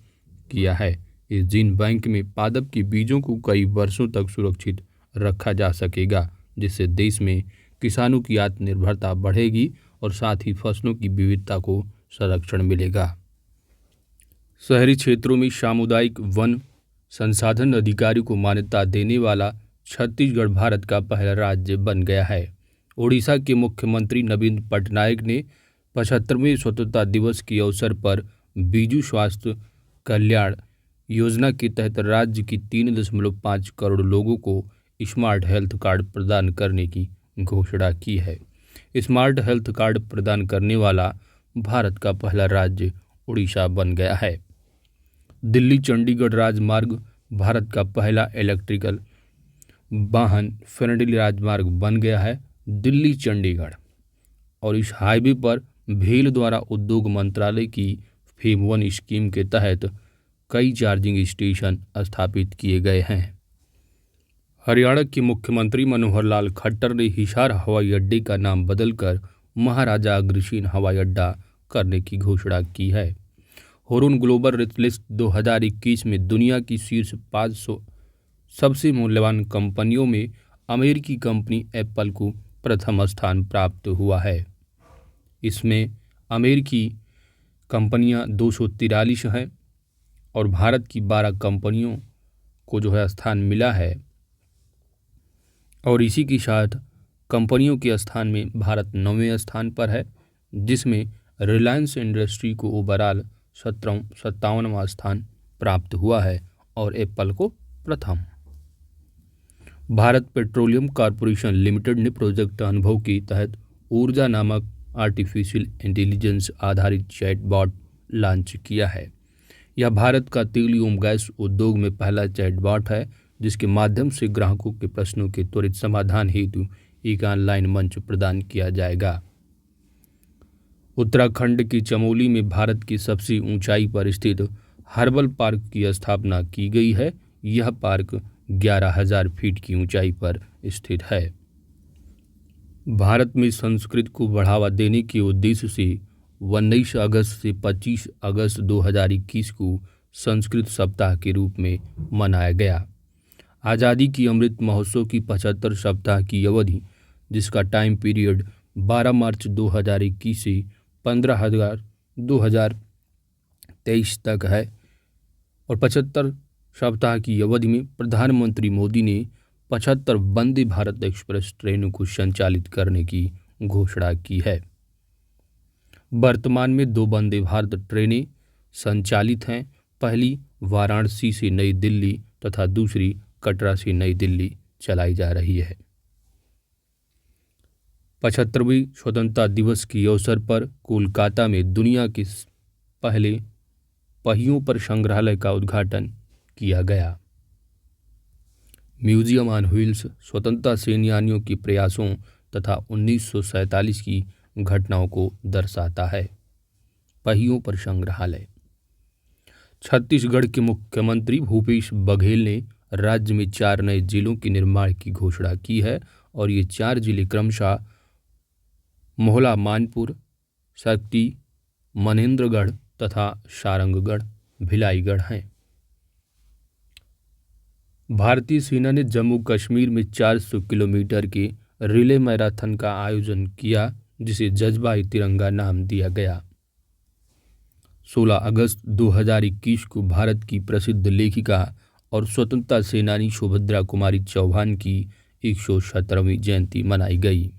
Speaker 1: किया है। इस जीन बैंक में पादप के बीजों को कई वर्षों तक सुरक्षित रखा जा सकेगा, जिससे देश में किसानों की आत्मनिर्भरता बढ़ेगी और साथ ही फसलों की विविधता को संरक्षण मिलेगा। शहरी क्षेत्रों में सामुदायिक वन संसाधन अधिकारी को मान्यता देने वाला छत्तीसगढ़ भारत का पहला राज्य बन गया है। ओडिशा के मुख्यमंत्री नवीन पटनायक ने 75वें स्वतंत्रता दिवस के अवसर पर बीजू स्वास्थ्य कल्याण योजना के तहत राज्य की 3.5 करोड़ लोगों को स्मार्ट हेल्थ कार्ड प्रदान करने की घोषणा की है। स्मार्ट हेल्थ कार्ड प्रदान करने वाला भारत का पहला राज्य ओडिशा बन गया है। दिल्ली चंडीगढ़ राजमार्ग भारत का पहला इलेक्ट्रिकल वाहन फ्रेंडली राजमार्ग बन गया है, दिल्ली चंडीगढ़। और इस हाईवे पर भेल द्वारा उद्योग मंत्रालय की फेम 1 स्कीम के तहत कई चार्जिंग स्टेशन स्थापित किए गए हैं। हरियाणा के मुख्यमंत्री मनोहर लाल खट्टर ने हिसार हवाई अड्डे का नाम बदलकर महाराजा अग्रसेन हवाई अड्डा करने की घोषणा की है। हुरुन ग्लोबल लिस्ट 2021 में दुनिया की शीर्ष 500 सबसे मूल्यवान कंपनियों में अमेरिकी कंपनी एप्पल को प्रथम स्थान प्राप्त हुआ है। इसमें अमेरिकी कंपनियां 243 हैं और भारत की 12 कंपनियों को जो है स्थान मिला है। और इसी के साथ कंपनियों के स्थान में भारत 9वें स्थान पर है, जिसमें रिलायंस इंडस्ट्री को ओवरऑल 57वां स्थान प्राप्त हुआ है और एप्पल को प्रथम। भारत पेट्रोलियम कॉरपोरेशन लिमिटेड ने प्रोजेक्ट अनुभव के तहत ऊर्जा नामक आर्टिफिशियल इंटेलिजेंस आधारित चैटबॉट लॉन्च किया है। यह भारत का तेल एवं गैस उद्योग में पहला चैटबॉट है, जिसके माध्यम से ग्राहकों के प्रश्नों के त्वरित समाधान हेतु एक ऑनलाइन मंच प्रदान किया जाएगा। उत्तराखंड के चमोली में भारत की सबसे ऊंचाई पर स्थित हर्बल पार्क की स्थापना की गई है। यह पार्क 11,000 फीट की ऊंचाई पर स्थित है। भारत में संस्कृत को बढ़ावा देने के उद्देश्य से 19 अगस्त से 25 अगस्त 2021 को संस्कृत सप्ताह के रूप में मनाया गया। आज़ादी की अमृत महोत्सव की 75 सप्ताह की अवधि, जिसका टाइम पीरियड 12 मार्च 2021 से 15 अगस्त 2023 तक है और 75 सप्ताह की अवधि में प्रधानमंत्री मोदी ने 75 वंदे भारत एक्सप्रेस ट्रेनों को संचालित करने की घोषणा की है। वर्तमान में 2 वंदे भारत ट्रेनें संचालित हैं। पहली वाराणसी से नई दिल्ली तथा दूसरी कटरा से नई दिल्ली चलाई जा रही है। 75वें स्वतंत्रता दिवस के अवसर पर कोलकाता में दुनिया के पहले पहियों पर संग्रहालय का उद्घाटन किया गया। म्यूजियम ऑन व्हील्स स्वतंत्रता सेनानियों के प्रयासों तथा 1947 की घटनाओं को दर्शाता है। पहियों पर संग्रहालय। छत्तीसगढ़ के मुख्यमंत्री भूपेश बघेल ने राज्य में 4 नए जिलों के निर्माण की घोषणा की है और ये 4 जिले क्रमशः मोहला, मानपुर, शक्ति, मनेन्द्रगढ़ तथा सारंगगढ़, भिलाईगढ़ हैं। भारतीय सेना ने जम्मू कश्मीर में 400 किलोमीटर के रिले मैराथन का आयोजन किया, जिसे जज्बा-ए तिरंगा नाम दिया गया। 16 अगस्त 2021 को भारत की प्रसिद्ध लेखिका और स्वतंत्रता सेनानी सुभद्रा कुमारी चौहान की 117वीं जयंती मनाई गई।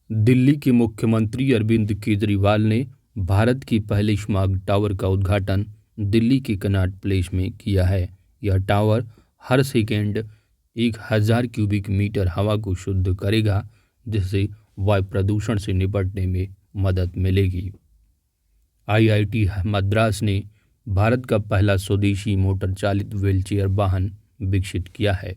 Speaker 1: दिल्ली के मुख्यमंत्री अरविंद केजरीवाल ने भारत के पहले स्मार्ट टावर का उद्घाटन दिल्ली के कनॉट प्लेस में किया है। यह टावर हर सेकेंड 1000 क्यूबिक मीटर हवा को शुद्ध करेगा, जिससे वायु प्रदूषण से निपटने में मदद मिलेगी। IIT मद्रास ने भारत का पहला स्वदेशी मोटर चालित व्हीलचेयर वाहन विकसित किया है,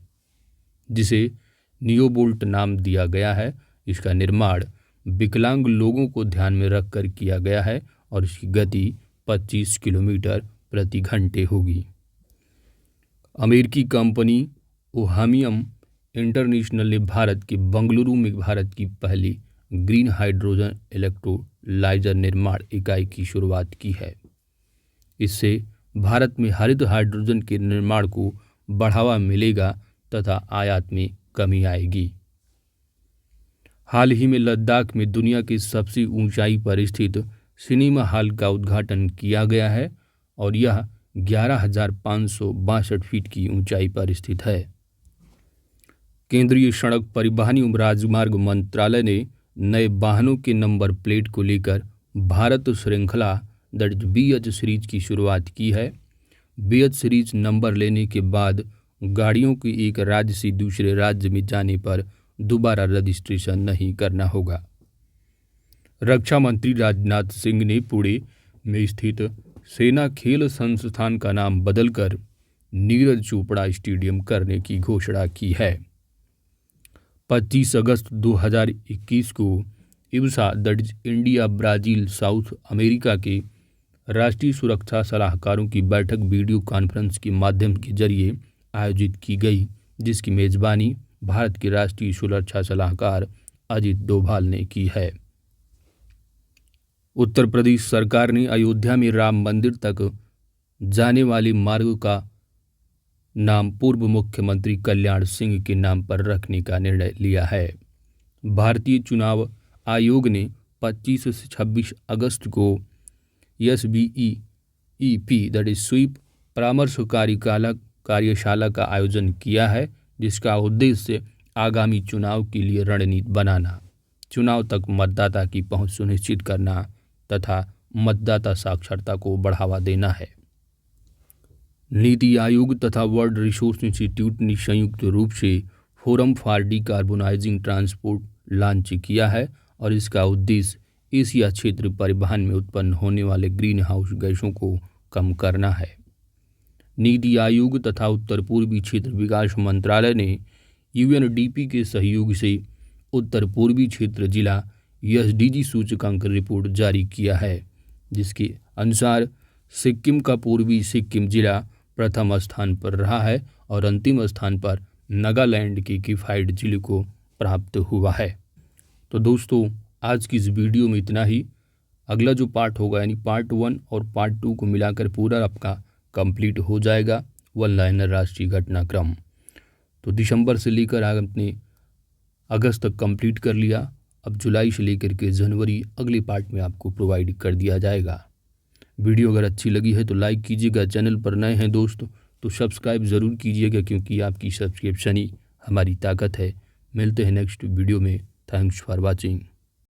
Speaker 1: जिसे नियोबोल्ट नाम दिया गया है। इसका निर्माण विकलांग लोगों को ध्यान में रखकर किया गया है और इसकी गति 25 किलोमीटर प्रति घंटे होगी। अमेरिकी कंपनी ओहामियम इंटरनेशनल ने भारत के बंगलुरु में भारत की पहली ग्रीन हाइड्रोजन इलेक्ट्रोलाइजर निर्माण इकाई की शुरुआत की है। इससे भारत में हरित हाइड्रोजन के निर्माण को बढ़ावा मिलेगा तथा आयात में कमी आएगी। हाल ही में लद्दाख में दुनिया की सबसे ऊंचाई पर स्थित सिनेमा हॉल का उद्घाटन किया गया है और यह 11,562 फीट की ऊंचाई पर स्थित है। केंद्रीय सड़क परिवहन एवं राजमार्ग मंत्रालय ने नए वाहनों के नंबर प्लेट को लेकर भारत श्रृंखला BH सीरीज की शुरुआत की है। BH सीरीज नंबर लेने के बाद गाड़ियों की एक राज्य से दूसरे राज्य में जाने पर दोबारा रजिस्ट्रेशन नहीं करना होगा। रक्षा मंत्री राजनाथ सिंह ने पुणे में स्थित सेना खेल संस्थान का नाम बदलकर नीरज चोपड़ा स्टेडियम करने की घोषणा की है। 25 अगस्त 2021 को IBSA India Brazil south America के राष्ट्रीय सुरक्षा सलाहकारों की बैठक वीडियो कॉन्फ्रेंस के माध्यम के जरिए आयोजित की गई, जिसकी मेजबानी भारत के राष्ट्रीय सुरक्षा सलाहकार अजित डोभाल ने की है। उत्तर प्रदेश सरकार ने अयोध्या में राम मंदिर तक जाने वाले मार्ग का नाम पूर्व मुख्यमंत्री कल्याण सिंह के नाम पर रखने का निर्णय लिया है। भारतीय चुनाव आयोग ने 25 से 26 अगस्त को SBEP स्वीप परामर्श कार्यशाला का आयोजन किया है, जिसका उद्देश्य आगामी चुनाव के लिए रणनीति बनाना, चुनाव तक मतदाता की पहुंच सुनिश्चित करना तथा मतदाता साक्षरता को बढ़ावा देना है। नीति आयोग तथा वर्ल्ड रिसोर्स इंस्टीट्यूट ने संयुक्त रूप से फोरम फॉर डिकार्बोनाइजिंग ट्रांसपोर्ट लॉन्च किया है और इसका उद्देश्य एशिया क्षेत्र परिवहन में उत्पन्न होने वाले ग्रीन हाउस गैसों को कम करना है। नीति आयोग तथा उत्तर पूर्वी क्षेत्र विकास मंत्रालय ने UNDP के सहयोग से उत्तर पूर्वी क्षेत्र जिला SDG सूचकांक रिपोर्ट जारी किया है, जिसके अनुसार सिक्किम का पूर्वी सिक्किम जिला प्रथम स्थान पर रहा है और अंतिम स्थान पर नागालैंड के किफाइड जिले को प्राप्त हुआ है। तो दोस्तों, आज की इस वीडियो में इतना ही। अगला जो पार्ट होगा यानी पार्ट 1 और पार्ट 2 को मिलाकर पूरा आपका कंप्लीट हो जाएगा वन लाइनर राष्ट्रीय घटनाक्रम। तो दिसंबर से लेकर आपने अगस्त तक कंप्लीट कर लिया। अब जुलाई से लेकर के जनवरी अगले पार्ट में आपको प्रोवाइड कर दिया जाएगा। वीडियो अगर अच्छी लगी है तो लाइक कीजिएगा, चैनल पर नए हैं दोस्त तो सब्सक्राइब ज़रूर कीजिएगा, क्योंकि आपकी सब्सक्रिप्शन ही हमारी ताकत है। मिलते हैं नेक्स्ट वीडियो में। Thanks for watching.